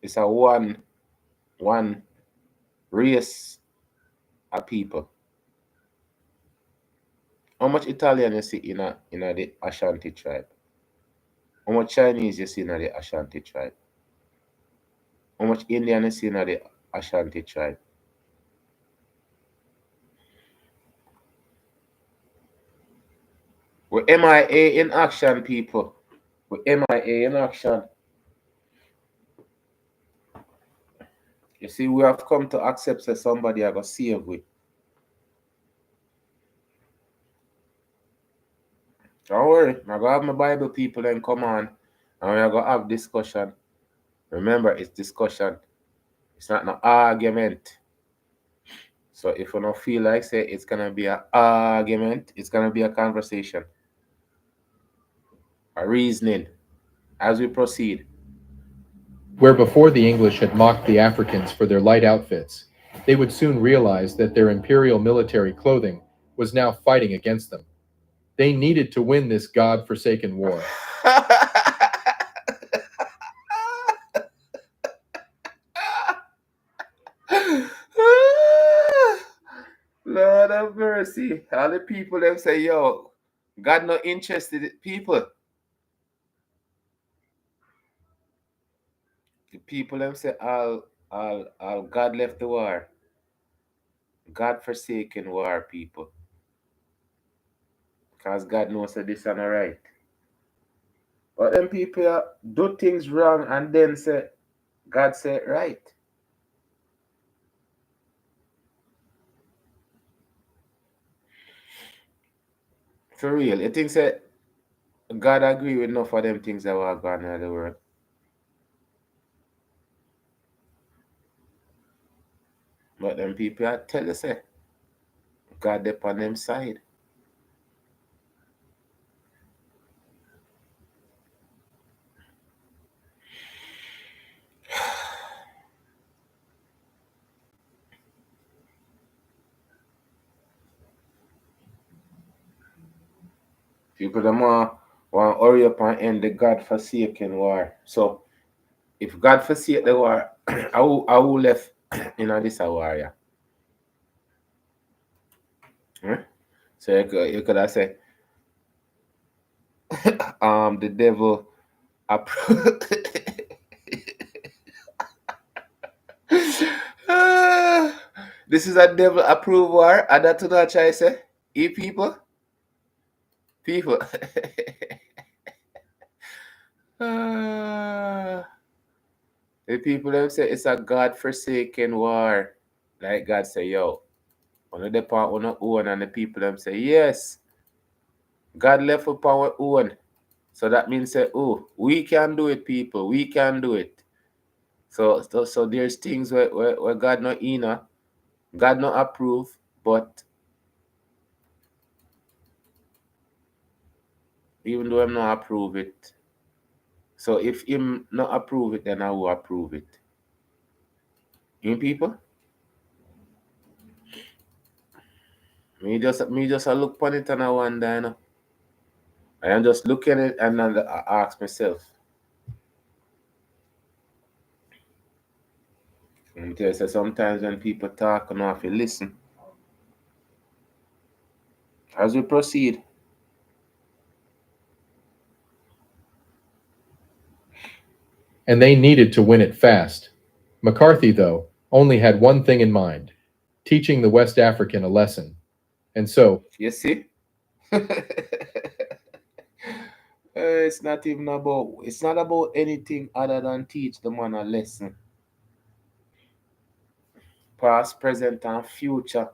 It's a one race of people. How much Italian you see in a the Ashanti tribe? How much Chinese you see in the Ashanti tribe? How much Indian you see in the Ashanti tribe? We're MIA in action, people. We're MIA in action. You see, we have come to accept that somebody I got save with. Don't worry, I go have my Bible people then come on and we're gonna have discussion. Remember, it's discussion. It's not no argument. So if you don't feel like say it's gonna be an argument, it's gonna be a conversation. A reasoning as we proceed. Where before the English had mocked the Africans for their light outfits, they would soon realize that their imperial military clothing was now fighting against them. They needed to win this god-forsaken war. Lord of mercy. All the people them say, yo, God not interested in people. The people them say all God left the war. God forsaken war, people. Because God knows that this is not right. But them people do things wrong and then say God said right. For real. You think say God agree with enough of them things that were going on in the world. But them people I tell you say, God up on them side. People them want hurry up and end the God forsaken war. So if God forsake the war, I will left in this war, yeah. Huh? So you could have said, the devil approved. This is a devil approved war, and that's what I try to say. E people, people. Ah, the people them say it's a God forsaken war. Like God say, yo, one of the part we not own, and the people them say, yes, God left upon our own. So that means say, oh, we can do it, people. We can do it. So there's things where God not in, God not approve, but even though I'm not approve it. So if him not approve it, then I will approve it. You people? Me just I look upon it and I wonder, you know. I am just looking at it and I ask myself. And I say sometimes when people talk, I know if you listen. As we proceed, And they needed to win it fast. McCarthy, though, only had one thing in mind: teaching the West African a lesson. And so, you see? It's not about anything other than teach the man a lesson. Past, present, and future.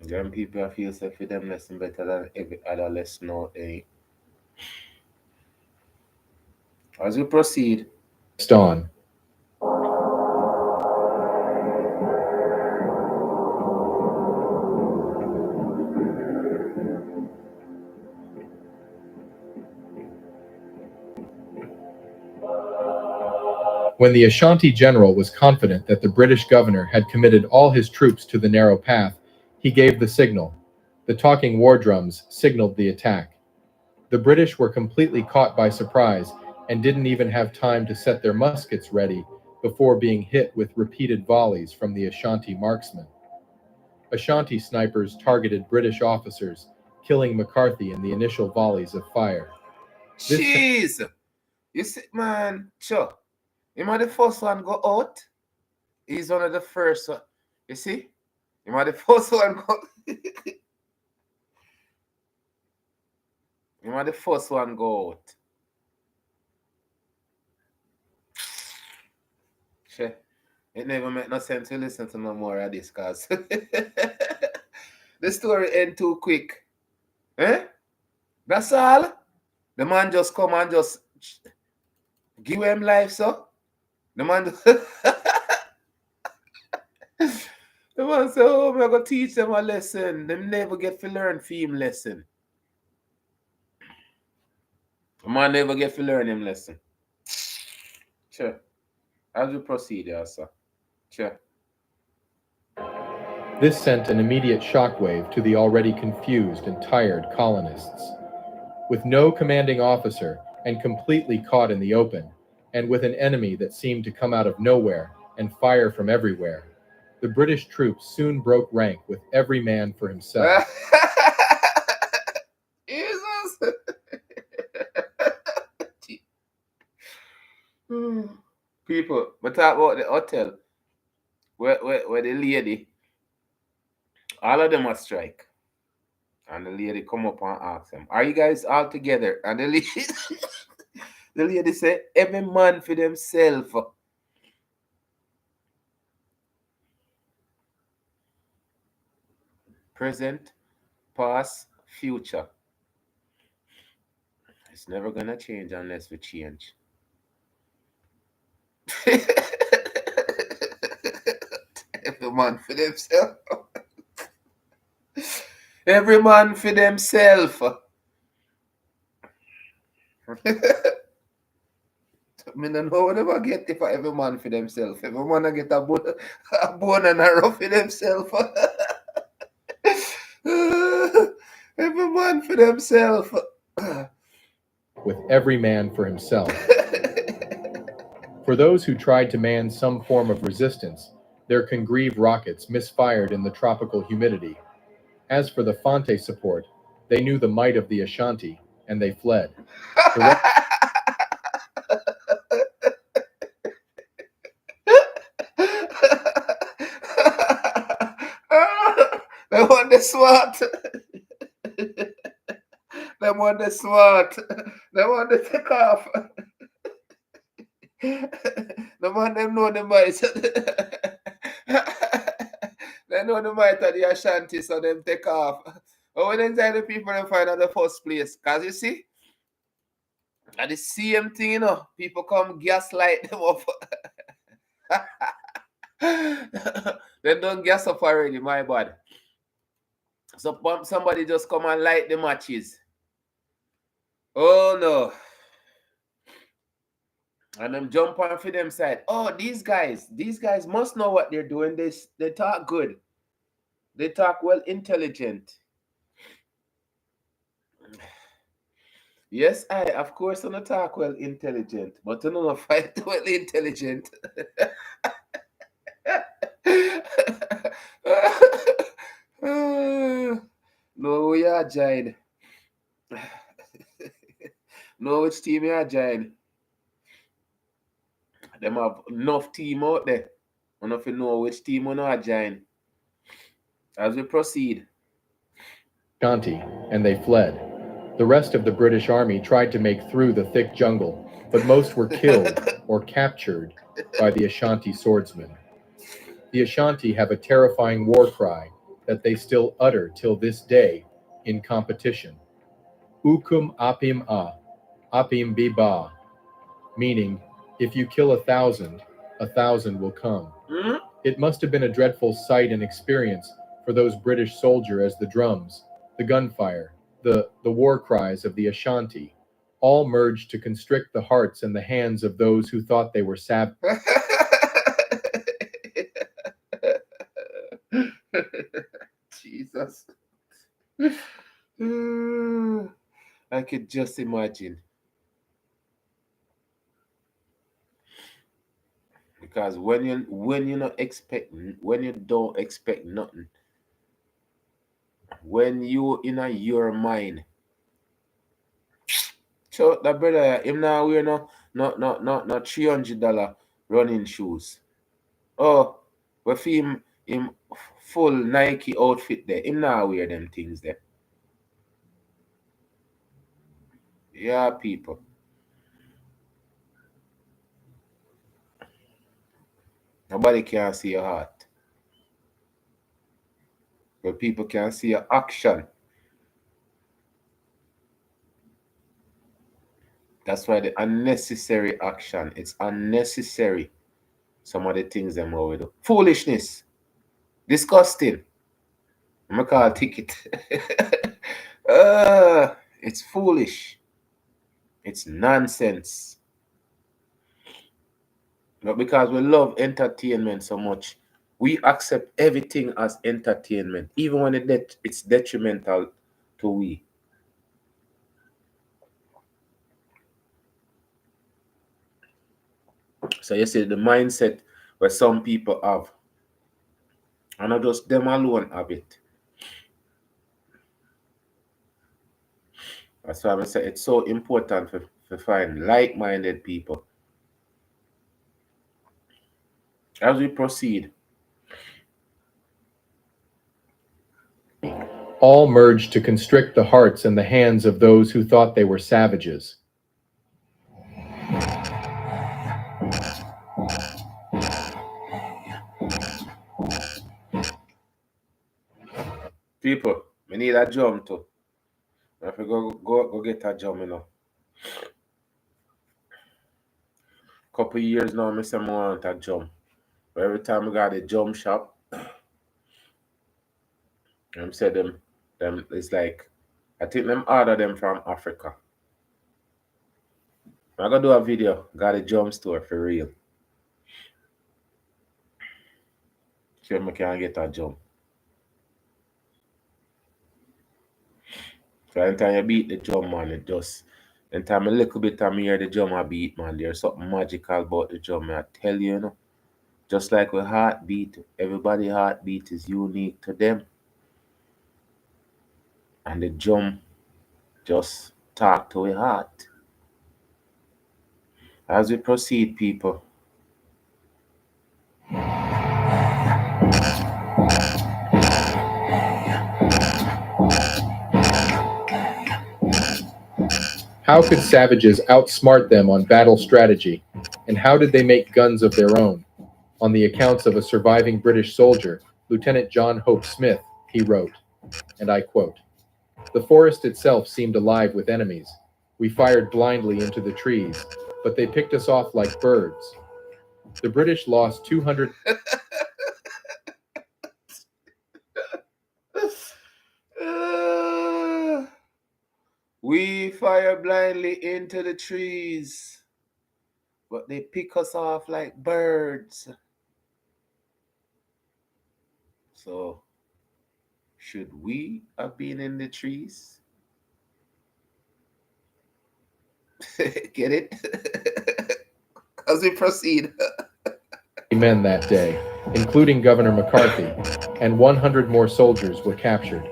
Them people feel say for them lesson better than every other lesson out there. As we proceed, dawn. When the Ashanti general was confident that the British governor had committed all his troops to the narrow path, he gave the signal. The talking war drums signaled the attack. The British were completely caught by surprise and didn't even have time to set their muskets ready before being hit with repeated volleys from the Ashanti marksmen. Ashanti snipers targeted British officers, killing McCarthy in the initial volleys of fire. jeez, you see, man, sure. Him are the first one go out. He's one of the first one. You see? Him are the first one go. Him are the first one go out. Sure. It never make no sense to listen to no more of this, cause the story end too quick. Eh? That's all. The man just come and just give him life, so. The man, the man say, "Oh, I'm gonna teach them a lesson. Them never get to learn film lesson. The man never get to learn him lesson." Sure. As we proceed, yeah, sir. Sure. This sent an immediate shockwave to the already confused and tired colonists. With no commanding officer and completely caught in the open, and with an enemy that seemed to come out of nowhere and fire from everywhere, the British troops soon broke rank with every man for himself. Jesus. People, but talk about the hotel where the lady, all of them are strike. And the lady come up and ask them, are you guys all together? And the lady, the lady said, every man for themselves. present, past, future. It's never gonna change unless we change. Every man for themselves. Every man for themselves. I don't know what I get if every man for themselves. Every man I get a bone and a rough for themselves. Every man for themselves. with every man for himself. For those who tried to man some form of resistance, their Congreve rockets misfired in the tropical humidity. As for the Fonte support, they knew the might of the Ashanti, and they fled. The Them one the smart. Them one the smart. Them one the take off. The man them know the might. They know the might of the Ashanti, so them take off. But when inside the people them find out the first place, cause you see, at the same thing, you know, people come gaslight them up. They don't gas up already, my bad. So somebody just come and light the matches. Oh no. And them jump on for them side. Oh, these guys must know what they're doing. They talk good. They talk well intelligent. Yes, I of course I don't talk well intelligent, but I don't fight well intelligent. No, we are joined. No, which team you are joined? Them have enough team out there. I don't know which team we are join. As we proceed. Ashanti, and they fled. The rest of the British army tried to make through the thick jungle, but most were killed or captured by the Ashanti swordsmen. The Ashanti have a terrifying war cry that they still utter till this day in competition. Ukum apim apim biba, meaning, if you kill 1,000, 1,000 will come. Hmm? It must have been a dreadful sight and experience for those British soldiers as the drums, the gunfire, the war cries of the Ashanti all merged to constrict the hearts and the hands of those who thought they were savage. Jesus. I could just imagine. Because when you not expect, when you don't expect nothing, when you in your mind, so that brother him now wear no $300 running shoes. Oh, we see him full Nike outfit there. Him now wear them things there. Yeah, people. Nobody can see your heart. But people can see your action. That's why the unnecessary action. It's unnecessary. Some of the things them what we do. Foolishness. Disgusting. I'm gonna call ticket. It's foolish. It's nonsense. But because we love entertainment so much, we accept everything as entertainment, even when it's detrimental to we. So you see the mindset where some people have, and not just them alone have it. That's why I say it's so important to find like-minded people. As we proceed, All merged to constrict the hearts and the hands of those who thought they were savages. People, me need a drum too. I have to go get a drum, you know. Couple years now, me say I want a drum. But every time I got a drum shop, them say them it's like I think them order them from Africa. I'm gonna do a video, got a drum store for real. See if I can get a drum. So anytime you beat the drum, man, it just anytime a little bit of me hear the drum I beat, man, there's something magical about the drum, I tell you, you know. Just like with heartbeat, everybody heartbeat is unique to them. And the drum just talk to a heart. As we proceed, people. How could savages outsmart them on battle strategy? And how did they make guns of their own? On the accounts of a surviving British soldier, Lieutenant John Hope Smith, he wrote, and I quote, "The forest itself seemed alive with enemies. We fired blindly into the trees, but they picked us off like birds. The British lost 200." We fire blindly into the trees, but they pick us off like birds. So, should we have been in the trees? Get it? As we proceed. Men that day, including Governor McCarthy, and 100 more soldiers were captured.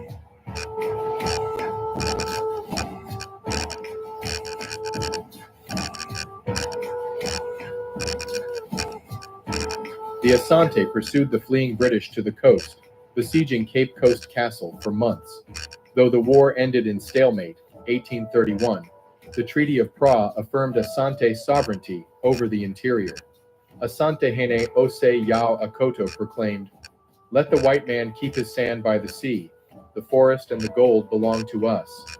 The Asante pursued the fleeing British to the coast, besieging Cape Coast Castle for months. Though the war ended in stalemate, 1831, the Treaty of Pra affirmed Asante sovereignty over the interior. Asante Hene Ose Yao Akoto proclaimed, "Let the white man keep his sand by the sea. The forest and the gold belong to us."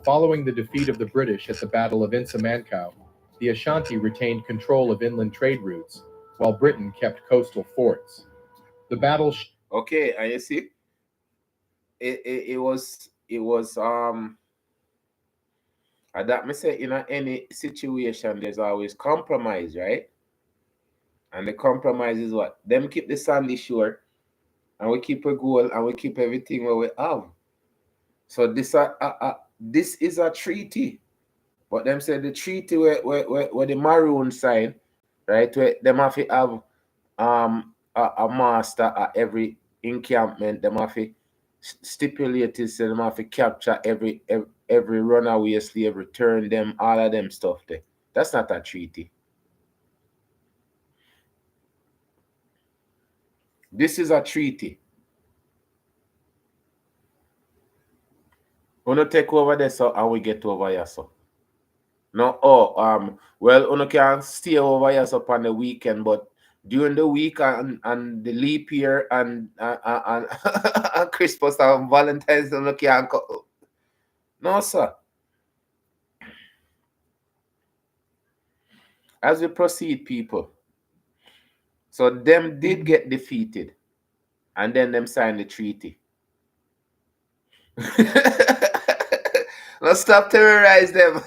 Following the defeat of the British at the Battle of Insamancow, the Ashanti retained control of inland trade routes, while Britain kept coastal forts. The battle. Okay, and you see, it was that me say in any situation there's always compromise, right? And the compromise is what? Them keep the sandy shore and we keep a goal and we keep everything where we have. So this is a treaty. But them say the treaty where the Maroon sign, right? Where them have to have a master at every encampment, them have to stipulate it, so them have to capture every runaway slave, return them, all of them stuff there. That's not a treaty. This is a treaty. We don't take over there so and we get over here so. No, well, you can stay over here so on the weekend, but during the week and the leap year and and Christmas and Valentine's, you can't go. No, sir. As we proceed, people. So them did get defeated, and then them signed the treaty. Let's stop terrorize them.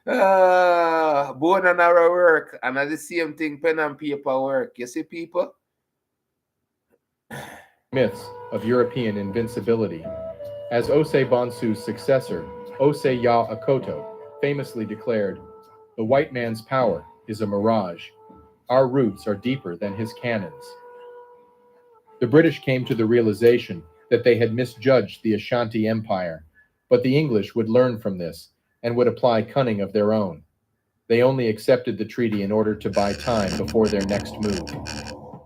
Bone and arrow work, and at the same thing, pen and paper work. You see, people? Myths of European invincibility. As Osei Bonsu's successor, Osei Ya Akoto, famously declared, "The white man's power is a mirage. Our roots are deeper than his cannons." The British came to the realization that they had misjudged the Ashanti Empire, but the English would learn from this and would apply cunning of their own. They only accepted the treaty in order to buy time before their next move.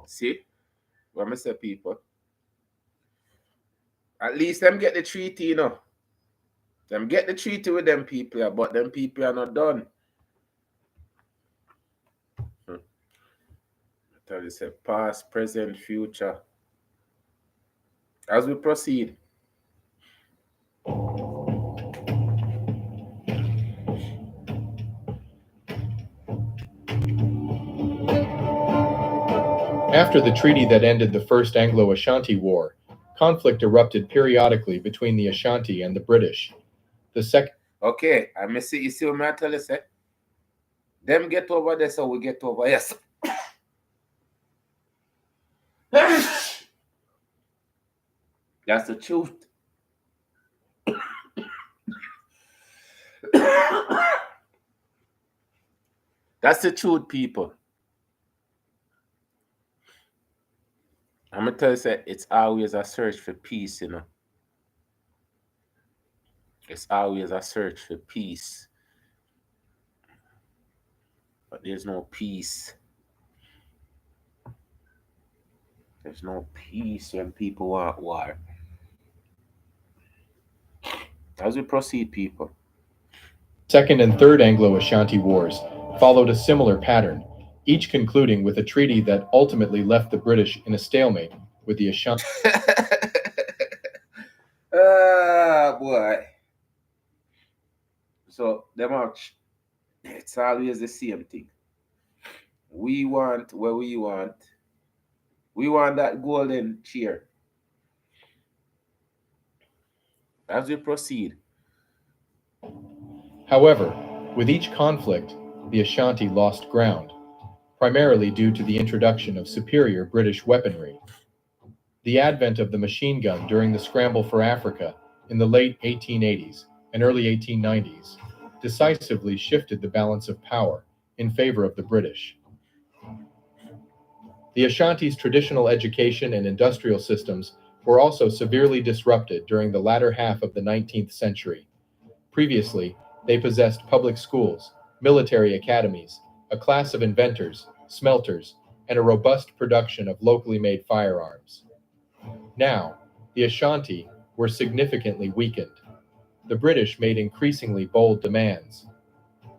See? What I say, people? At least them get the treaty, you know. Them get the treaty with them people, but them people are not done. I tell you, say past, present, future. As we proceed, After the treaty that ended the First Anglo-Ashanti War, conflict erupted periodically between the Ashanti and the British. The second okay, I may see, you see what I tell you, say? Them get over there, so we get over, yes. That's the truth. That's the truth, people. I'm gonna tell you, say, it's always a search for peace, you know. It's always a search for peace, but there's no peace. There's no peace when people want war. As we proceed, people. Second and Third Anglo-Ashanti Wars followed a similar pattern, each concluding with a treaty that ultimately left the British in a stalemate with the Ashanti. Ah, boy. So, them much, it's always the same thing. We want what we want. We want that golden chair. As we proceed, However, with each conflict, the Ashanti lost ground, primarily due to the introduction of superior British weaponry. The advent of the machine gun during the scramble for Africa in the late 1880s and early 1890s decisively shifted the balance of power in favor of the British. The Ashanti's traditional education and industrial systems were also severely disrupted during the latter half of the 19th century. Previously, they possessed public schools, military academies, a class of inventors, smelters, and a robust production of locally made firearms. Now, the Ashanti were significantly weakened. The British made increasingly bold demands.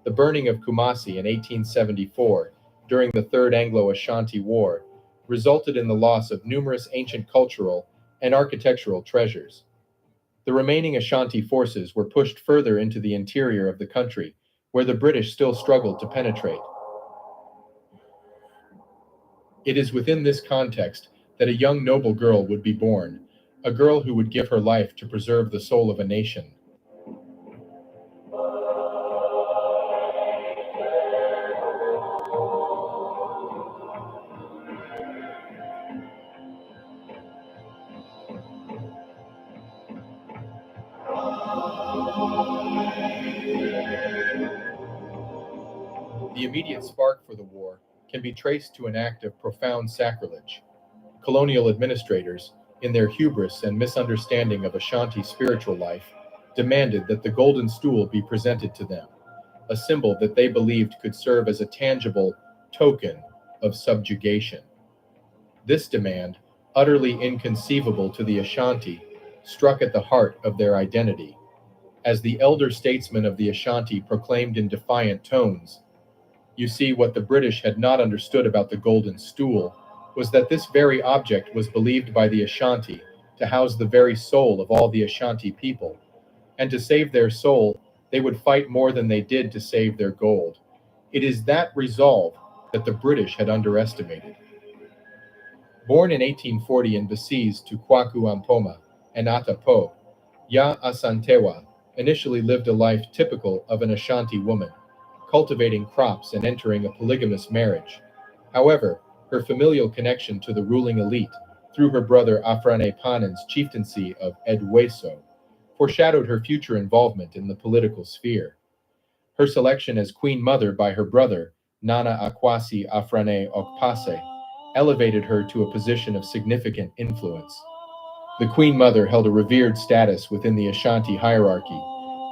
The burning of Kumasi in 1874 during the Third Anglo-Ashanti War resulted in the loss of numerous ancient cultural and architectural treasures. The remaining Ashanti forces were pushed further into the interior of the country, where the British still struggled to penetrate. It is within this context that a young noble girl would be born, a girl who would give her life to preserve the soul of a nation. The immediate spark for the war can be traced to an act of profound sacrilege. Colonial administrators, in their hubris and misunderstanding of Ashanti spiritual life, demanded that the golden stool be presented to them, a symbol that they believed could serve as a tangible token of subjugation. This demand, utterly inconceivable to the Ashanti, struck at the heart of their identity. As the elder statesman of the Ashanti proclaimed in defiant tones, "You see, what the British had not understood about the golden stool was that this very object was believed by the Ashanti to house the very soul of all the Ashanti people, and to save their soul, they would fight more than they did to save their gold. It is that resolve that the British had underestimated." Born in 1840 in Besize to Kwaku Ampoma and Ata Po, Ya Asantewa initially lived a life typical of an Ashanti woman, cultivating crops and entering a polygamous marriage. However, her familial connection to the ruling elite, through her brother Afrane Panen's chieftaincy of Edweso, foreshadowed her future involvement in the political sphere. Her selection as queen mother by her brother, Nana Akwasi Afrane Okpase, elevated her to a position of significant influence. The queen mother held a revered status within the Ashanti hierarchy,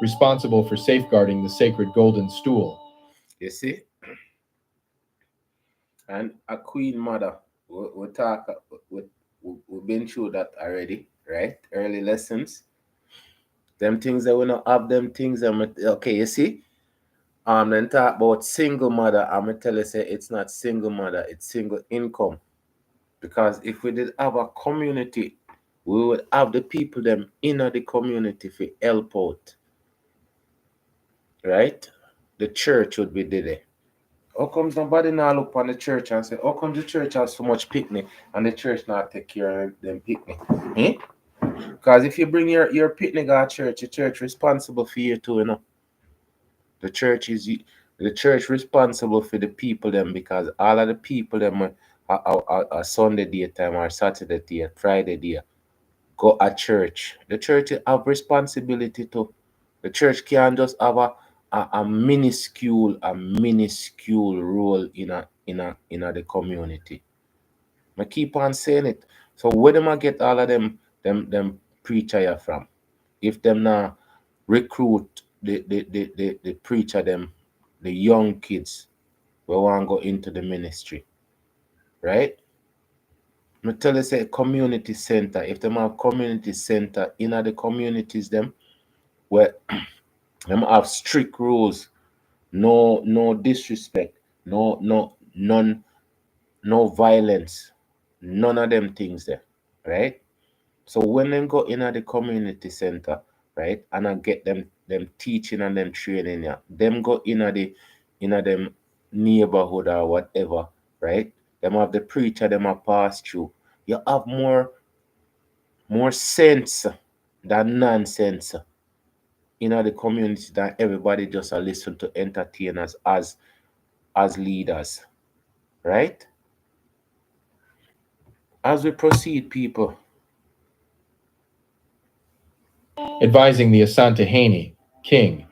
responsible for safeguarding the sacred golden stool. you see, and a queen mother. We talk. We've been through that already, right? Early lessons. Them things that we not have. Them things. Okay, you see. Then talk about single mother. I'm gonna tell you, say it's not single mother. It's single income. Because if we did have a community We would have the people them in the community for help out, right? The church would be there. How comes nobody now look on the church and say, how come the church has so much picnic and the church not take care of them picnic? Eh? Because if you bring your picnic at church, the church responsible for you too, you know. The church is the church responsible for the people them because all of the people them are Sunday daytime or Saturday day, Friday day go at church. The church have responsibility too. The church can't just have a minuscule role in the community. I keep on saying it. So where them I get all of them preacher here from? If them now recruit the preacher them, the young kids we want to go into the ministry, right? I tell you say community center. If them have community center in the communities them where them have strict rules, no disrespect, none, no violence, none of them things there, right? So when them go in at the community center, right, and I get them teaching and them training, yeah, them go in at them neighborhood or whatever, right? Them have the preacher, them a pass through. You have more sense than nonsense the community than everybody just a listen to entertainers as leaders, right? As we proceed, people. advising the Asantehene king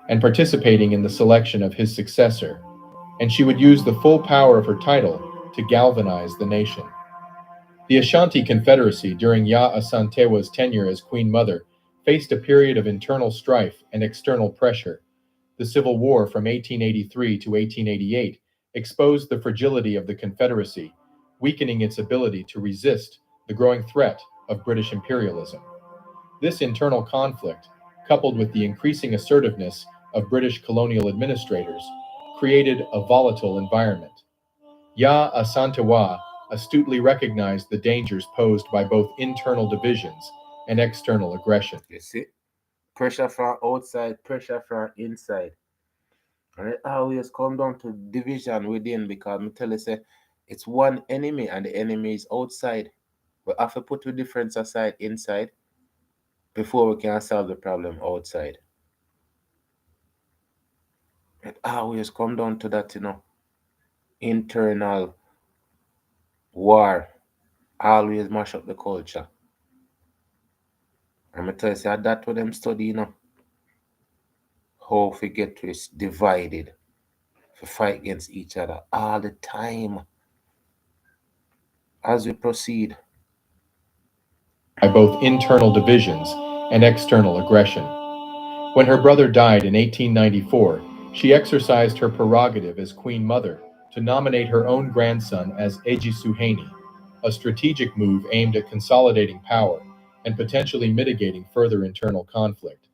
and participating in the selection of his successor, and she would use the full power of her title to galvanize the nation. The Ashanti Confederacy during Ya Asantewa's tenure as Queen Mother faced a period of internal strife and external pressure. The Civil War from 1883 to 1888 exposed the fragility of the Confederacy, weakening its ability to resist the growing threat of British imperialism. This internal conflict, coupled with the increasing assertiveness of British colonial administrators, created a volatile environment. Ya Asantewa astutely recognized the dangers posed by both internal divisions and external aggression. You see? Pressure from outside, pressure from inside. And it always come down to division within because me tell you say it's one enemy and the enemy is outside. We have to put the difference aside inside before we can solve the problem outside. It always come down to that. Internal war always mash up the culture. And me tell you say that's what them study. How we get to is divided. We fight against each other all the time. As we proceed. By both internal divisions and external aggression. When her brother died in 1894, she exercised her prerogative as Queen Mother to nominate her own grandson as Ejisuheni, a strategic move aimed at consolidating power and potentially mitigating further internal conflict.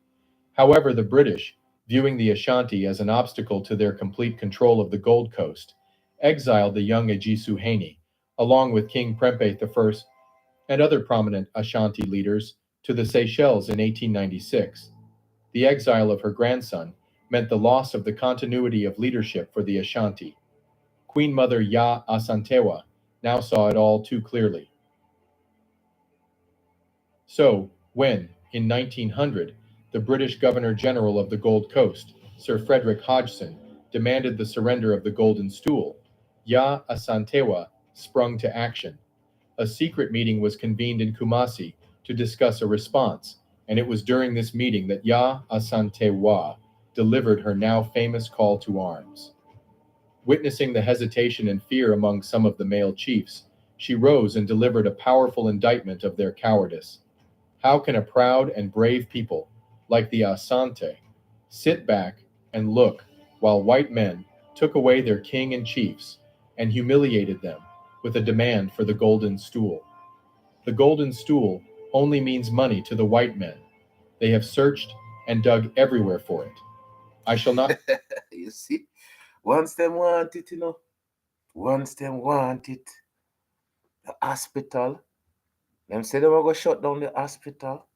However, the British, viewing the Ashanti as an obstacle to their complete control of the Gold Coast, exiled the young Ejisuheni, along with King Prempeh I and other prominent Ashanti leaders, to the Seychelles in 1896. The exile of her grandson meant the loss of the continuity of leadership for the Ashanti. Queen Mother Ya Asantewa now saw it all too clearly. So, when, in 1900, the British Governor General of the Gold Coast, Sir Frederick Hodgson, demanded the surrender of the Golden Stool, Ya Asantewa sprung to action. A secret meeting was convened in Kumasi to discuss a response, and it was during this meeting that Ya Asantewa delivered her now famous call to arms. Witnessing the hesitation and fear among some of the male chiefs, she rose and delivered a powerful indictment of their cowardice. How can a proud and brave people, like the Asante, sit back and look while white men took away their king and chiefs and humiliated them with a demand for the golden stool? The golden stool only means money to the white men. They have searched and dug everywhere for it. I shall not. You see? Once them want it. Once them want it. The hospital, Them say they were going to shut down the hospital,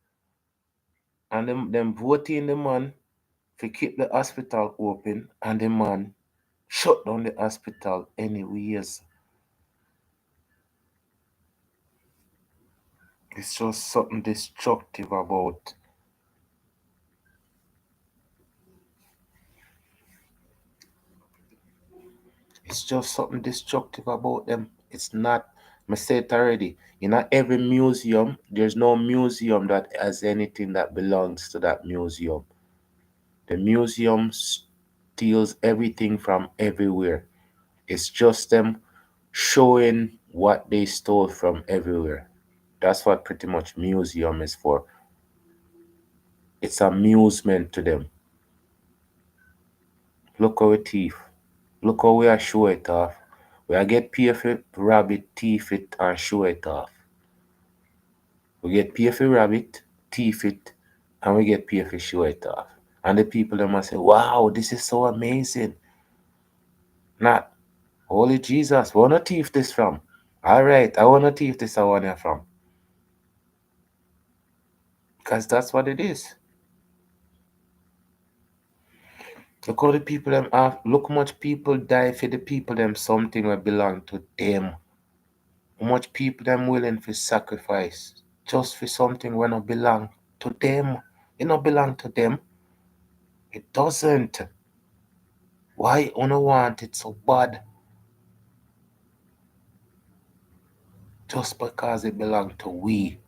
and them voting the man to keep the hospital open, and the man shut down the hospital anyways. It's just something destructive about. It's just something destructive about them. It's not. I said it already. In every museum, there's no museum that has anything that belongs to that museum. The museum steals everything from everywhere. It's just them showing what they stole from everywhere. That's what pretty much museum is for. It's amusement to them. Look our teeth. Look how we are show it off. We are get paid for rabbit, teeth it, and show it off. We get paid for rabbit, teeth it, and we get paid for show it off. And the people them must say, wow, this is so amazing. Not, holy Jesus, where wanna thief this from? Alright, I wanna thief this I wanna from. Because that's what it is. Look how the people them have, look how much people die for the people them something that belong to them. How much people them willing to sacrifice just for something when not belong to them. It not belong to them. It doesn't. Why you want it so bad? Just because it belong to we.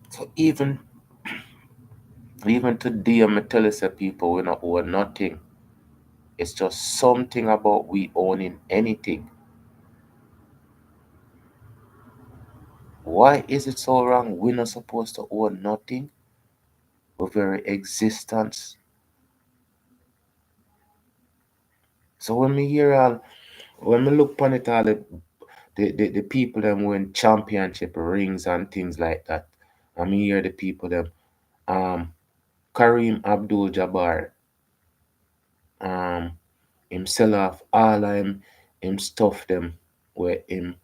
So even today, I'm tell you, say people we not own nothing. It's just something about we owning anything. Why is it so wrong? We're not supposed to own nothing. Our very existence. So when we look upon it all, the people them win championship rings and things like that. I mean hear the people them um Kareem Abdul Jabbar um him sell off all of him stuff them where him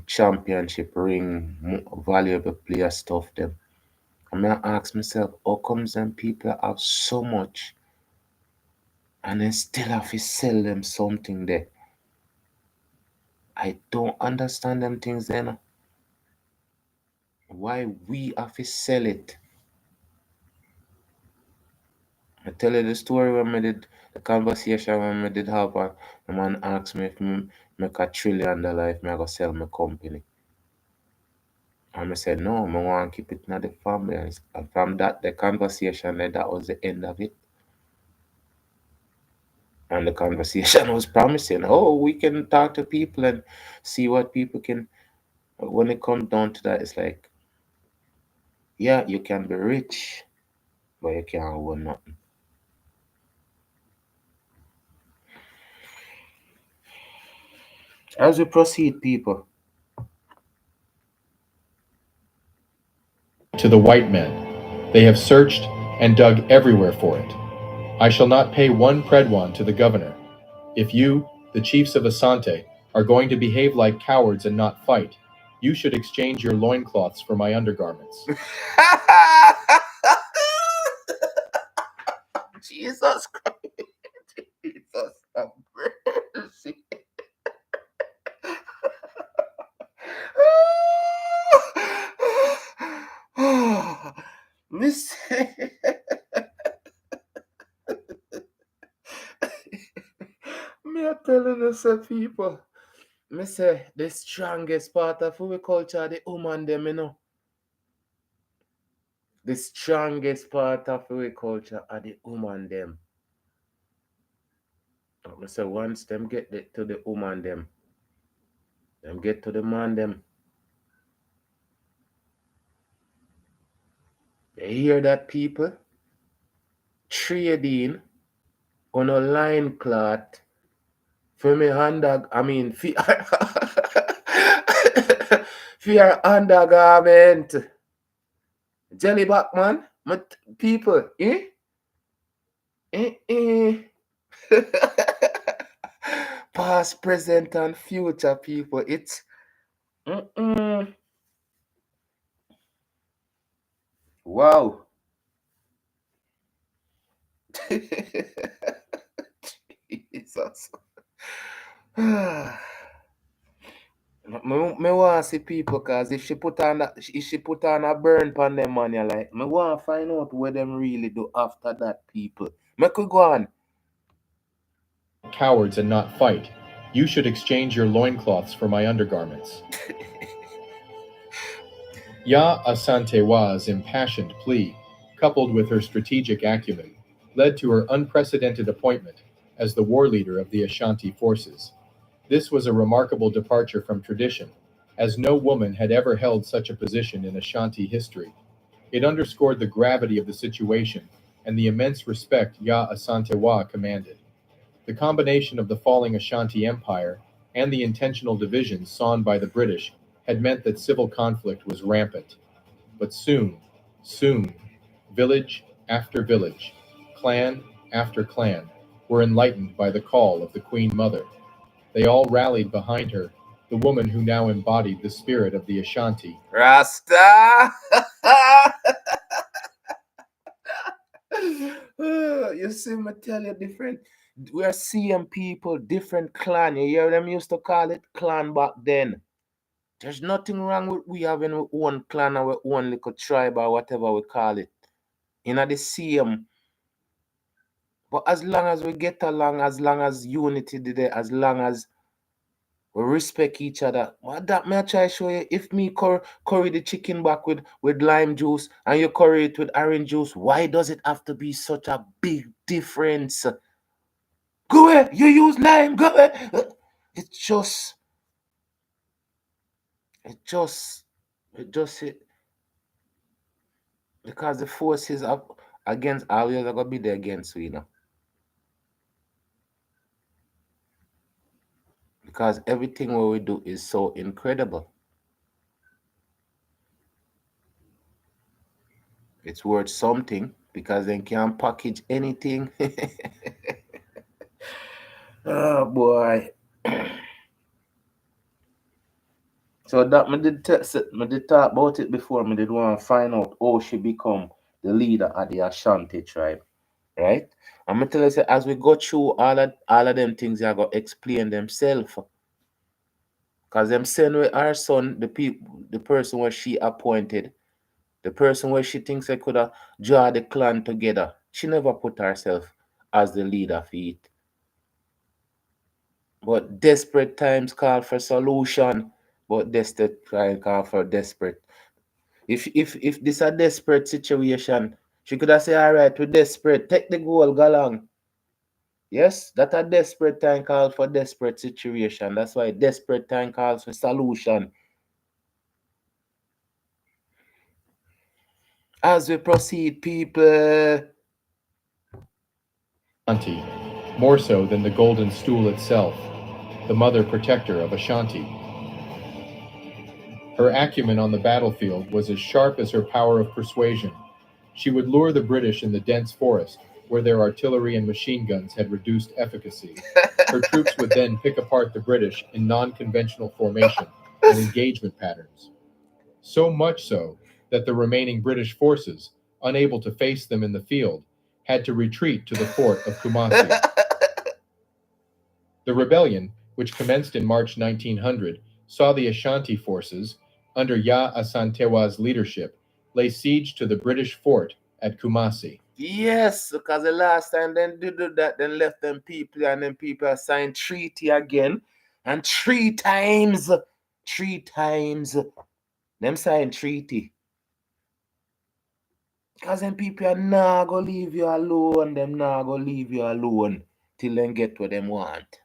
championship ring valuable player stuff them. I mean I ask myself how comes them people have so much and then still have to sell them something there. I don't understand them things then. Why we have to sell it? I tell you the story when we did the conversation when we did have a man asked me if me make $1 trillion if me I go sell my company. And I said no, I want to keep it in the family. And from that the conversation that was the end of it. And the conversation was promising. Oh, we can talk to people and see what people can when it comes down to that, it's like, yeah, you can be rich, but you can't own nothing. As we proceed, people. To the white men. They have searched and dug everywhere for it. I shall not pay one predwan to the governor. If you, the chiefs of Asante, are going to behave like cowards and not fight, you should exchange your loincloths for my undergarments. Jesus Christ. Jesus have mercy. Miss me are telling you some people. Me say the strongest part of our culture the woman them, you know. The strongest part of our culture are the woman them. Me say once them get to the woman them get to the man them. You hear that people? Trading on a line cloth for me handbag, I mean, for, for your undergarment. Jelly back, man. People, eh? Eh, eh. past, present, and future, people. It's mm-mm. Wow. Jesus. Me want see people, cause if she put on a burn pan them man, you like me want find out what them really do after that, people. Me could go on. Cowards and not fight. You should exchange your loincloths for my undergarments. Ya Asantewa's impassioned plea, coupled with her strategic acumen, led to her unprecedented appointment as the war leader of the Ashanti forces. This was a remarkable departure from tradition, as no woman had ever held such a position in Ashanti history. It underscored the gravity of the situation and the immense respect Ya Asantewa commanded. The combination of the falling Ashanti Empire and the intentional divisions sown by the British had meant that civil conflict was rampant. But soon, village after village, clan after clan, were enlightened by the call of the Queen Mother. They all rallied behind her, the woman who now embodied the spirit of the Ashanti. Rasta. You see, me tell you different. We are seeing people, different clan. You hear them used to call it clan back then. There's nothing wrong with we having our own clan or our own little tribe or whatever we call it. You know the same. But as long as we get along, as long as unity did there, as long as we respect each other. What that may I try show you? If me curry the chicken back with lime juice and you curry it with orange juice, why does it have to be such a big difference? Go away, you use lime, go away. It just, it just, it because the forces up against always are gonna be there against we, you know. Because everything what we do is so incredible. It's worth something because they can package anything. Oh boy. So that me did talk about it before. Me did want to find out how she become the leader of the Ashanti tribe, right? I'm gonna tell you say, as we go through all of them things, I go explain themselves. Cause them send with our son, the person where she appointed, the person where she thinks I could have draw the clan together. She never put herself as the leader for it. But desperate times call for solution. But desperate times call for desperate. If this a desperate situation, she could have said, all right, we're desperate. Take the goal, go along. Yes, that a desperate time calls for desperate situation. That's why desperate time calls for solution. As we proceed, people. Ashanti, more so than the golden stool itself, the mother protector of Ashanti. Her acumen on the battlefield was as sharp as her power of persuasion. She would lure the British in the dense forest, where their artillery and machine guns had reduced efficacy. Her troops would then pick apart the British in non-conventional formation and engagement patterns. So much so that the remaining British forces, unable to face them in the field, had to retreat to the fort of Kumasi. The rebellion, which commenced in March 1900, saw the Ashanti forces, under Ya Asantewa's leadership, lay siege to the British fort at Kumasi. Yes, because the last time they did do that, then left them people and then people signed treaty again. And three times, them signed treaty. Because them people are not going to leave you alone. Them not going to leave you alone till them get what them want.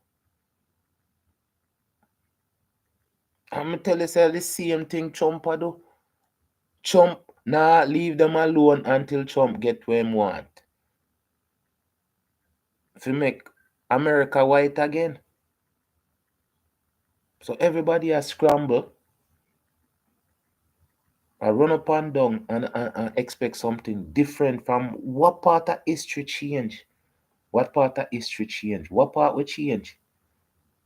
I'm going to tell you, say, the same thing Trump do. Trump nah leave them alone until Trump get what him want. If you make America white again. So everybody has scramble. I run up and down and expect something different from what part of history change? What part of history change? What part will change?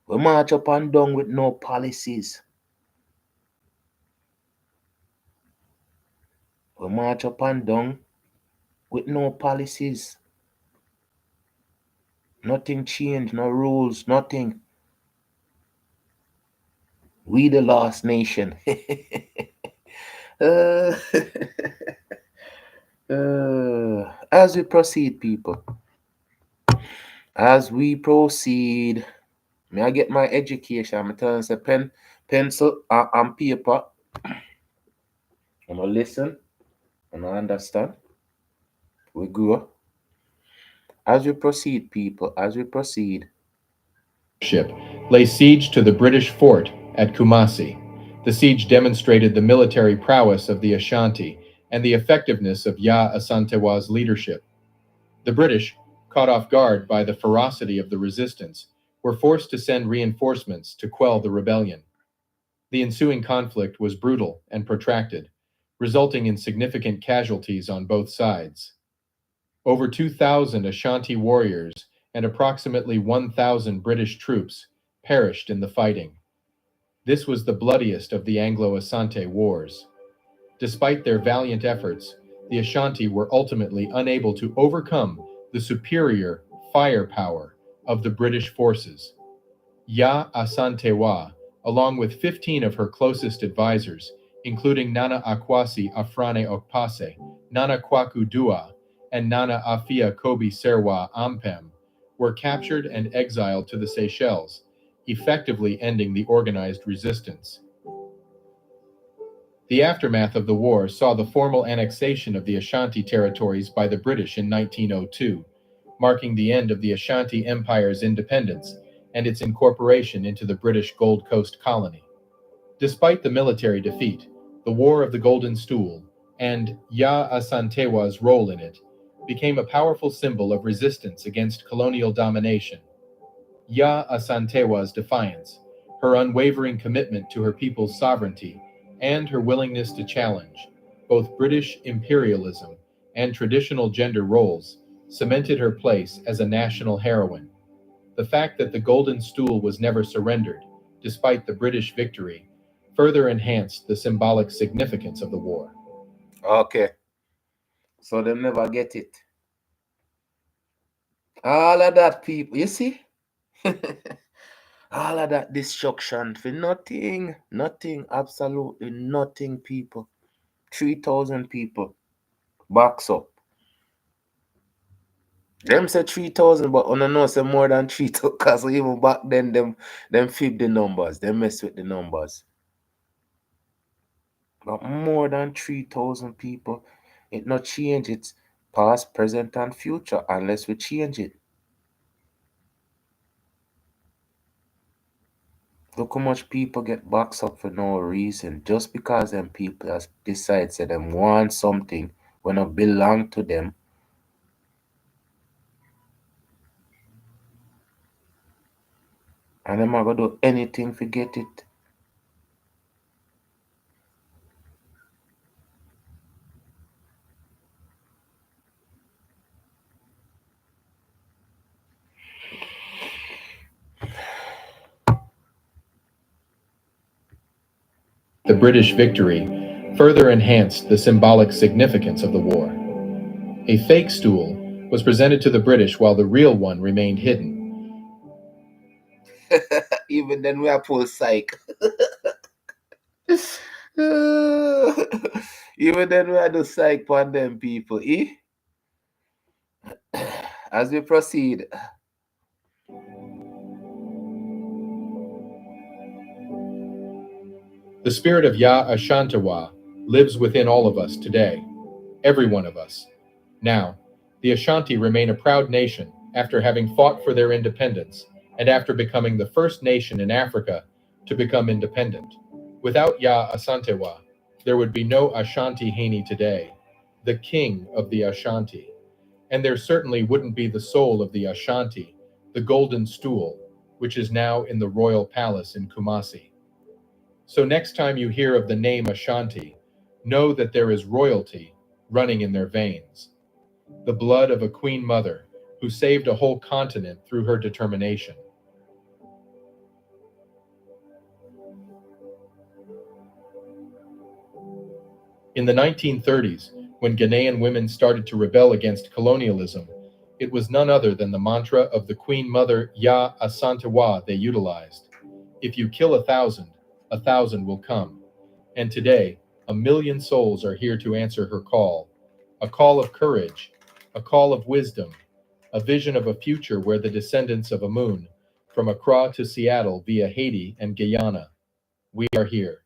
We march up and down with no policies. We march up and down with no policies. Nothing changed, no rules, nothing. We the last nation. uh, as we proceed, people. As we proceed, may I get my education? I'm telling you, pen, pencil, and paper. I'm gonna listen and I understand. We go. As we proceed, people, as we proceed. Ship lay siege to the British fort at Kumasi. The siege demonstrated the military prowess of the Ashanti and the effectiveness of Ya Asantewa's leadership. The British, caught off guard by the ferocity of the resistance, were forced to send reinforcements to quell the rebellion. The ensuing conflict was brutal and protracted, resulting in significant casualties on both sides. Over 2,000 Ashanti warriors and approximately 1,000 British troops perished in the fighting. This was the bloodiest of the Anglo-Asante wars. Despite their valiant efforts, the Ashanti were ultimately unable to overcome the superior firepower of the British forces. Ya Asantewa, along with 15 of her closest advisors, including Nana Akwasi Afrane Okpase, Nana Kwaku Dua, and Nana Afia Kobi Serwa Ampem, were captured and exiled to the Seychelles, effectively ending the organized resistance. The aftermath of the war saw the formal annexation of the Ashanti territories by the British in 1902, marking the end of the Ashanti Empire's independence and its incorporation into the British Gold Coast colony. Despite the military defeat, the War of the Golden Stool, and Ya Asantewa's role in it, became a powerful symbol of resistance against colonial domination. Ya Asantewa's defiance, her unwavering commitment to her people's sovereignty, and her willingness to challenge both British imperialism and traditional gender roles cemented her place as a national heroine. The fact that the Golden Stool was never surrendered, despite the British victory, further enhanced the symbolic significance of the war. Okay. So they never get it. All of that, people. You see? All of that destruction for nothing. Nothing. Absolutely nothing, people. 3,000 people. Box up. Them say 3,000, but on know say more than 3,000 because even back then them fib the numbers. They mess with the numbers. But more than 3,000 people. It not change. It's past, present, and future unless we change it. Look how much people get boxed up for no reason. Just because them people has decide say them want something when it belong to them. And them are gonna do anything to get it. The British victory further enhanced the symbolic significance of the war. A fake stool was presented to the British while the real one remained hidden. Even then we are full psych. Even then we are the psych on them people, eh? As we proceed. The spirit of Ya Ashantewa lives within all of us today, every one of us. Now, the Ashanti remain a proud nation after having fought for their independence and after becoming the first nation in Africa to become independent. Without Ya Asantewa, there would be no Ashanti Haini today, the king of the Ashanti. And there certainly wouldn't be the soul of the Ashanti, the golden stool, which is now in the royal palace in Kumasi. So next time you hear of the name Ashanti, know that there is royalty running in their veins, the blood of a queen mother who saved a whole continent through her determination. In the 1930s, when Ghanaian women started to rebel against colonialism, it was none other than the mantra of the Queen Mother Ya Asantewa they utilized. If you kill 1,000 will come. And today, 1 million souls are here to answer her call. A call of courage, a call of wisdom, a vision of a future where the descendants of Amun, from Accra to Seattle via Haiti and Guyana, we are here.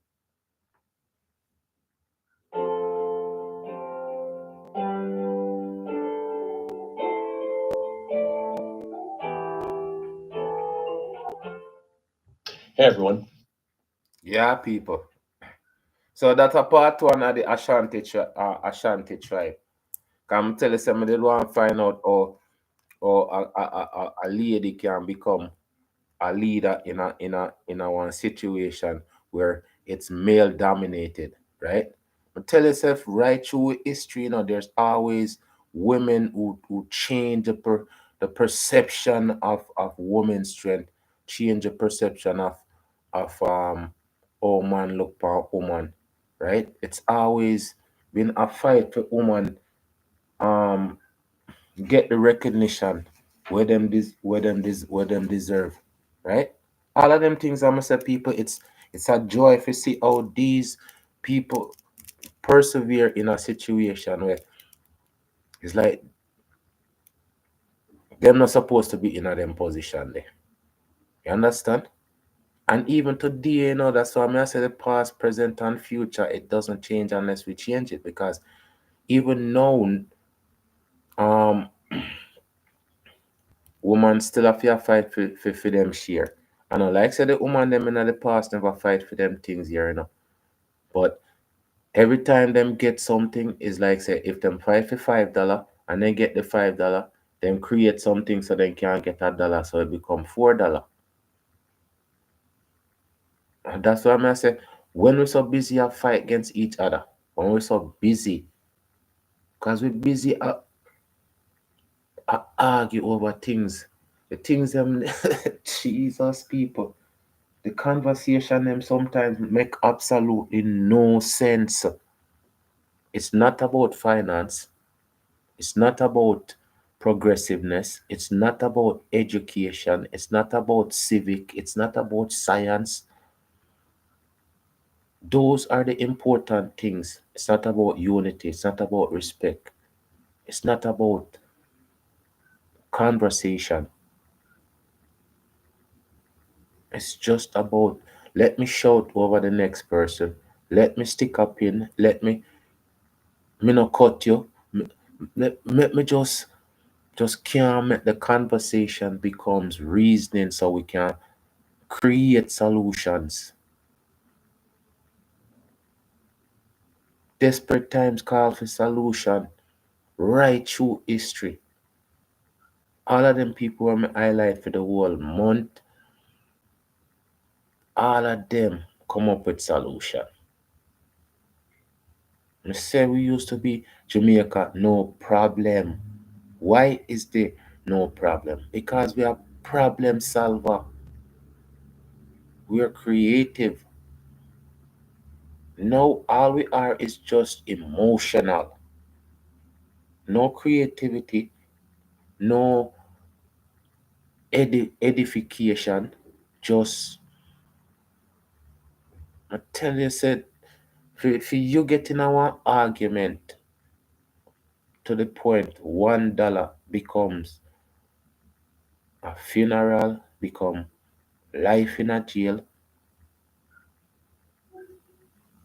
Hey everyone. Yeah, people. So that's a part one of the Ashanti tribe. Come tell you something, they want to find out how a lady can become a leader in a one situation where it's male dominated, right? But tell yourself right through history, there's always women who change the perception of woman's strength, change the perception of how man look for woman, right? It's always been a fight for woman um get the recognition where them deserve, right? All of them things, I must say, people, it's a joy to see how these people persevere in a situation where it's like they're not supposed to be in a them position there. You understand? And even today, that's why I say the past, present, and future, it doesn't change unless we change it. Because even now, um, woman still have to fight for them share. I know, like I said, the woman them in the past never fight for them things here. But every time them get something is like say if them fight for $5 and then get the $5, then create something so they can get $1, so it become $4. And that's why I say when we're so busy I fight against each other, when we're so busy, because we're busy argue over things. The things them Jesus people. The conversation them sometimes make absolutely no sense. It's not about finance. It's not about progressiveness. It's not about education. It's not about civic. It's not about science. Those are the important things. It's not about unity. It's not about respect. It's not about conversation. It's just about let me shout over the next person. Let me stick a pin. Me not cut you. Let me just can't make the conversation becomes reasoning so we can create solutions. Desperate times call for solution right through history. All of them people were me highlight for the whole month, all of them come up with solution. Me say we used to be Jamaica, no problem. Why is there no problem? Because we are problem solver. We are creative. No, all we are is just emotional. No creativity, no edification. Just I tell you, said for you getting our argument to the point $1 becomes a funeral, become life in a jail.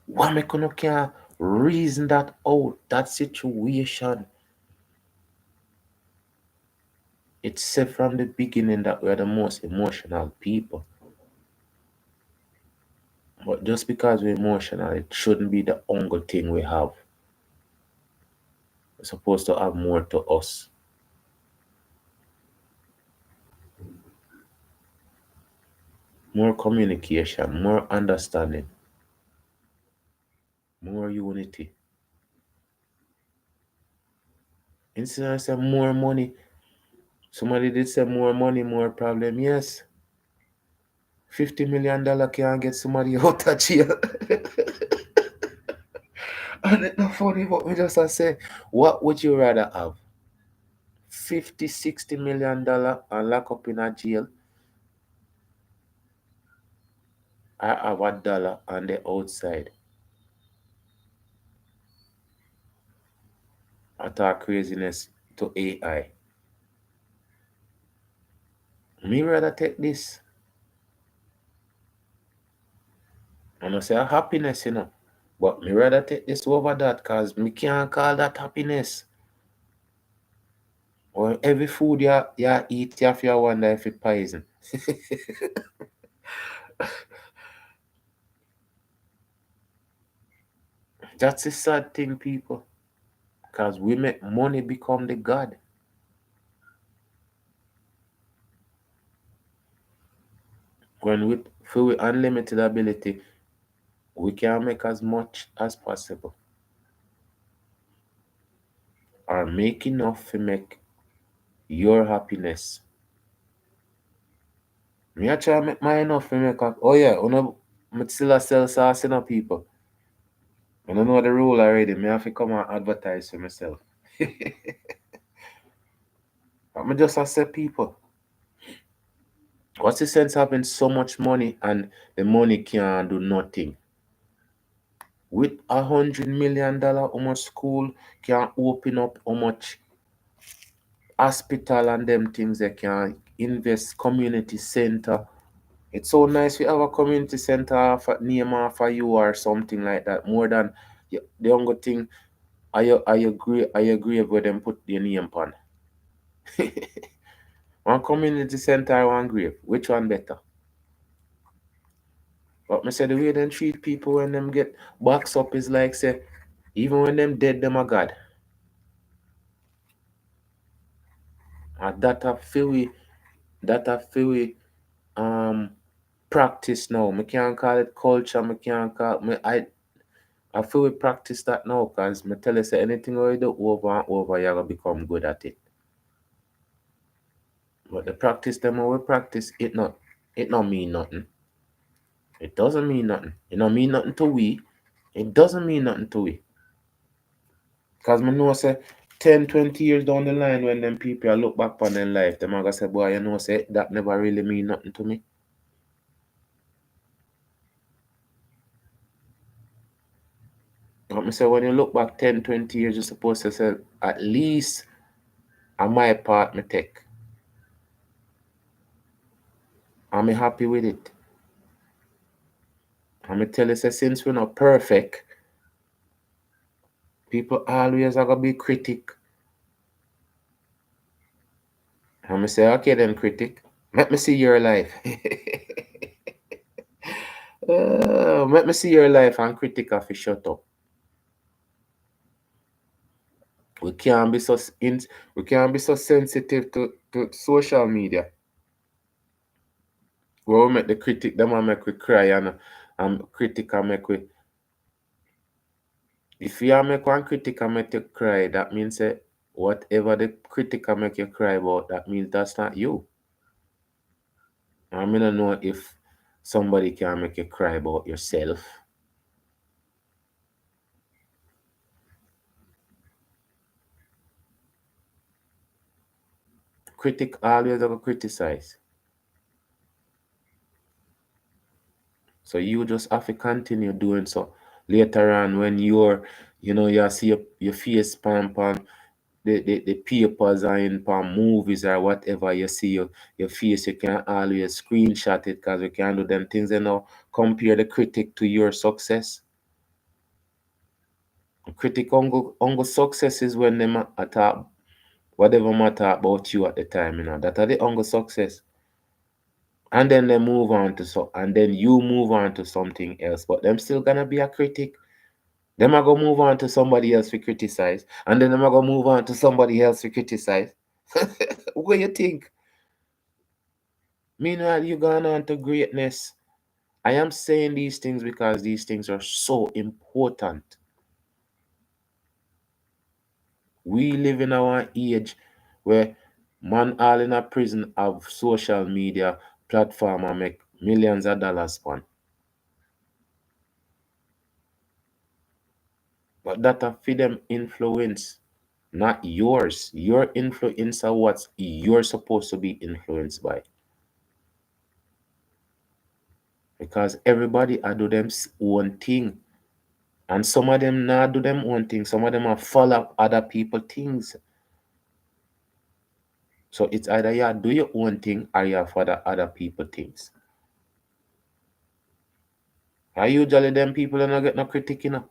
Why me can reason that out, that situation? It's said from the beginning that we're the most emotional people. But just because we're emotional, it shouldn't be the only thing we have. We're supposed to have more to us. More communication, more understanding, more unity. Instead of saying more money, somebody did say more money, more problem. Yes, $50 million can't get somebody out of jail. And it's not funny, but we just a say, what would you rather have? 50, $60 million and lock up in a jail, or have a dollar on the outside? I talk craziness to AI. Me rather take this. And I say a happiness, But me rather take this over that because me can't call that happiness. Or every food you eat, you have to wonder if it poison. That's the sad thing, people. Because we make money become the God. When we feel with unlimited ability, we can make as much as possible. Or make enough to make your happiness. Me I try make mine enough to make oh yeah, me still a sell sauce people. I don't know the rule already. Me have to come and advertise for myself. But me just accept people. What's the sense of having so much money and the money can't do nothing? With $100 million, how much school can open up, how much hospital and them things they can invest, community center. It's so nice we have a community center for name after you or something like that. More than the only thing I agree where them put their name on. One community center, one grave. Which one better? But me say the way them treat people when them get boxed up is like say, even when them dead, them a God. And that a feel we um practice now. Me can't call it culture, me can't call me I feel we practice that now because me tell you say anything we do over and over, you're gonna become good at it. But the practice them we practice, it not mean nothing. It doesn't mean nothing. It don't mean nothing to we. It doesn't mean nothing to we. Because I know say 10, 20 years down the line when them people look back on their life, them are gonna say, boy, say that never really mean nothing to me. But me say when you look back 10, 20 years, you're supposed to say, at least on my part me take. I'm happy with it. And me tell you say since we're not perfect, people always are gonna be critic. And me say, okay then critic, let me see your life. Let me see your life and critic have to shut up. We can't be we can't be so sensitive to social media. Where we make the critic, them a make we cry and critic a make we. If you make one critic a make you cry, that means that whatever the critic a make you cry about, that means that's not you. I mean, I don't know if somebody can make you cry about yourself. Critic always have to criticize. So you just have to continue doing so. Later on, when you see your face pan the papers or in pan movies or whatever, you see your face, you can always screenshot it because you can do them things, compare the critic to your success. Critic ongo success is when they talk whatever matter about you at the time, that are the ongo success. And then they move on and then you move on to something else, but them still gonna be a critic. Them are gonna move on to somebody else to criticize, and then them are gonna move on to somebody else to criticize. What you think? Meanwhile, you gone on to greatness. I am saying these things because these things are so important. We live in our age where man all in a prison have social media platform and make millions of dollars on. But that are for them influence, not yours. Your influence are what you're supposed to be influenced by. Because everybody I do them own thing. And some of them not do them own thing. Some of them are follow other people things. So it's either you do your own thing or you follow other people things. I usually them people don't get no critic, you know.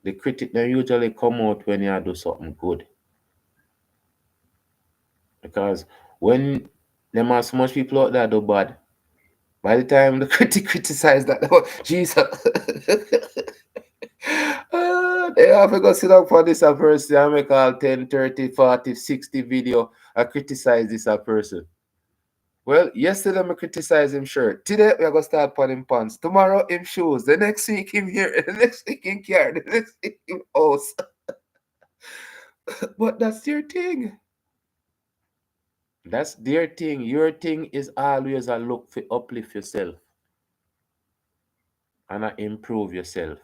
The critic they usually come out when you do something good. Because when them are so much people out there do bad, by the time the critic criticize that, oh, Jesus, they have to go sit down for this a person and make all 10, 30, 40, 60 video and criticize this a person. Well, yesterday I criticize him shirt. Today we are gonna start putting him pants. Tomorrow him shoes. The next week him here. The next week him car. The next week him house. But that's your thing. That's their thing. Your thing is always a look for uplift yourself and improve yourself.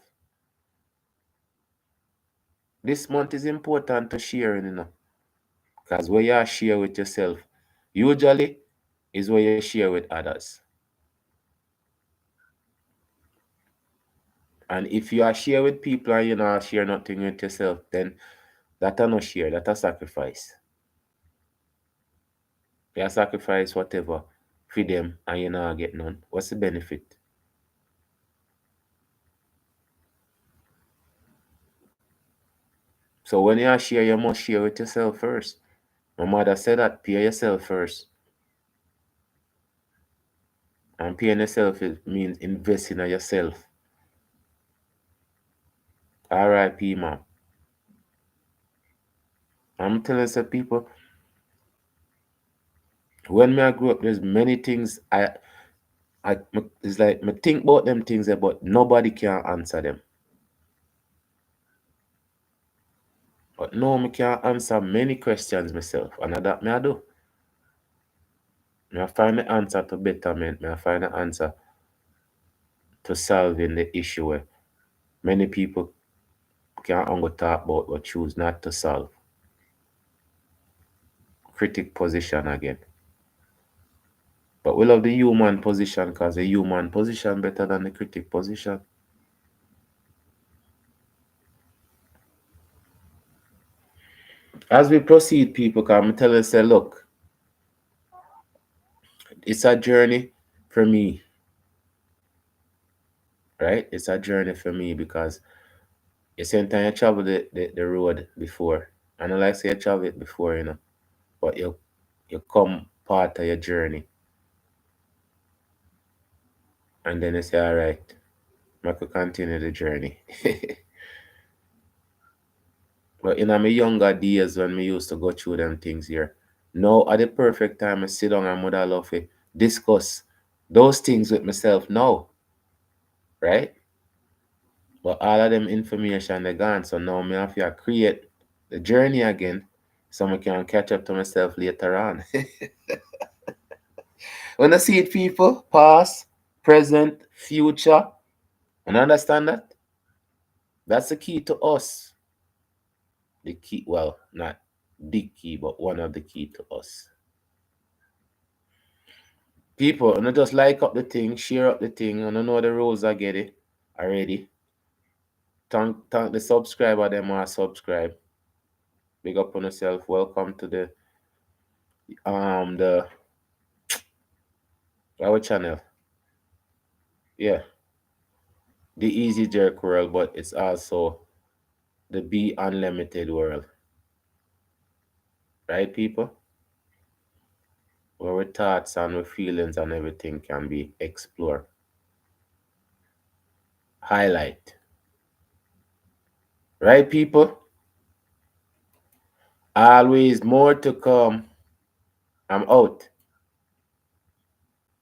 This month is important to sharing, you know. Because where you share with yourself, usually is where you share with others. And if you are share with people and you not share nothing with yourself, then that are not share, that a sacrifice. You sacrifice whatever for them and you not get none. What's the benefit? So when you share, you must share with yourself first. My mother said that pay yourself first. And paying yourself means investing in yourself. R.I.P. mom. I'm telling some people, when me I grew up, there's many things it's like me think about them things but nobody can answer them. But no, me can answer many questions myself, and that me I do. Me I find the answer to betterment. Me I find the answer to solving the issue where many people can only talk about but choose not to solve. Critic position again. But we love the human position because the human position better than the critic position. As we proceed, people come tell us, say, look, it's a journey for me, right? It's a journey for me because the same time you travel the road before. I know like say you travel it before, you know, but you come part of your journey. And then you say, all right, I could continue the journey. But in my younger days when me used to go through them things here, now at the perfect time I sit down and would love to discuss those things with myself now, right? But all of them information they gone, so now me have to create the journey again so I can catch up to myself later on. When I see it, people, past, present, future, and understand that that's the key to us. The key, well, not the key, but one of the key to us. People, and just like up the thing, share up the thing, and I know the rules I get it already. Thank the subscriber them are subscribe. Big up on yourself. Welcome to the our channel. Yeah, the Easy Jerk world, but it's also the Be Unlimited world. Right, people? Where our thoughts and our feelings and everything can be explored. Highlight. Right, people? Always more to come. I'm out.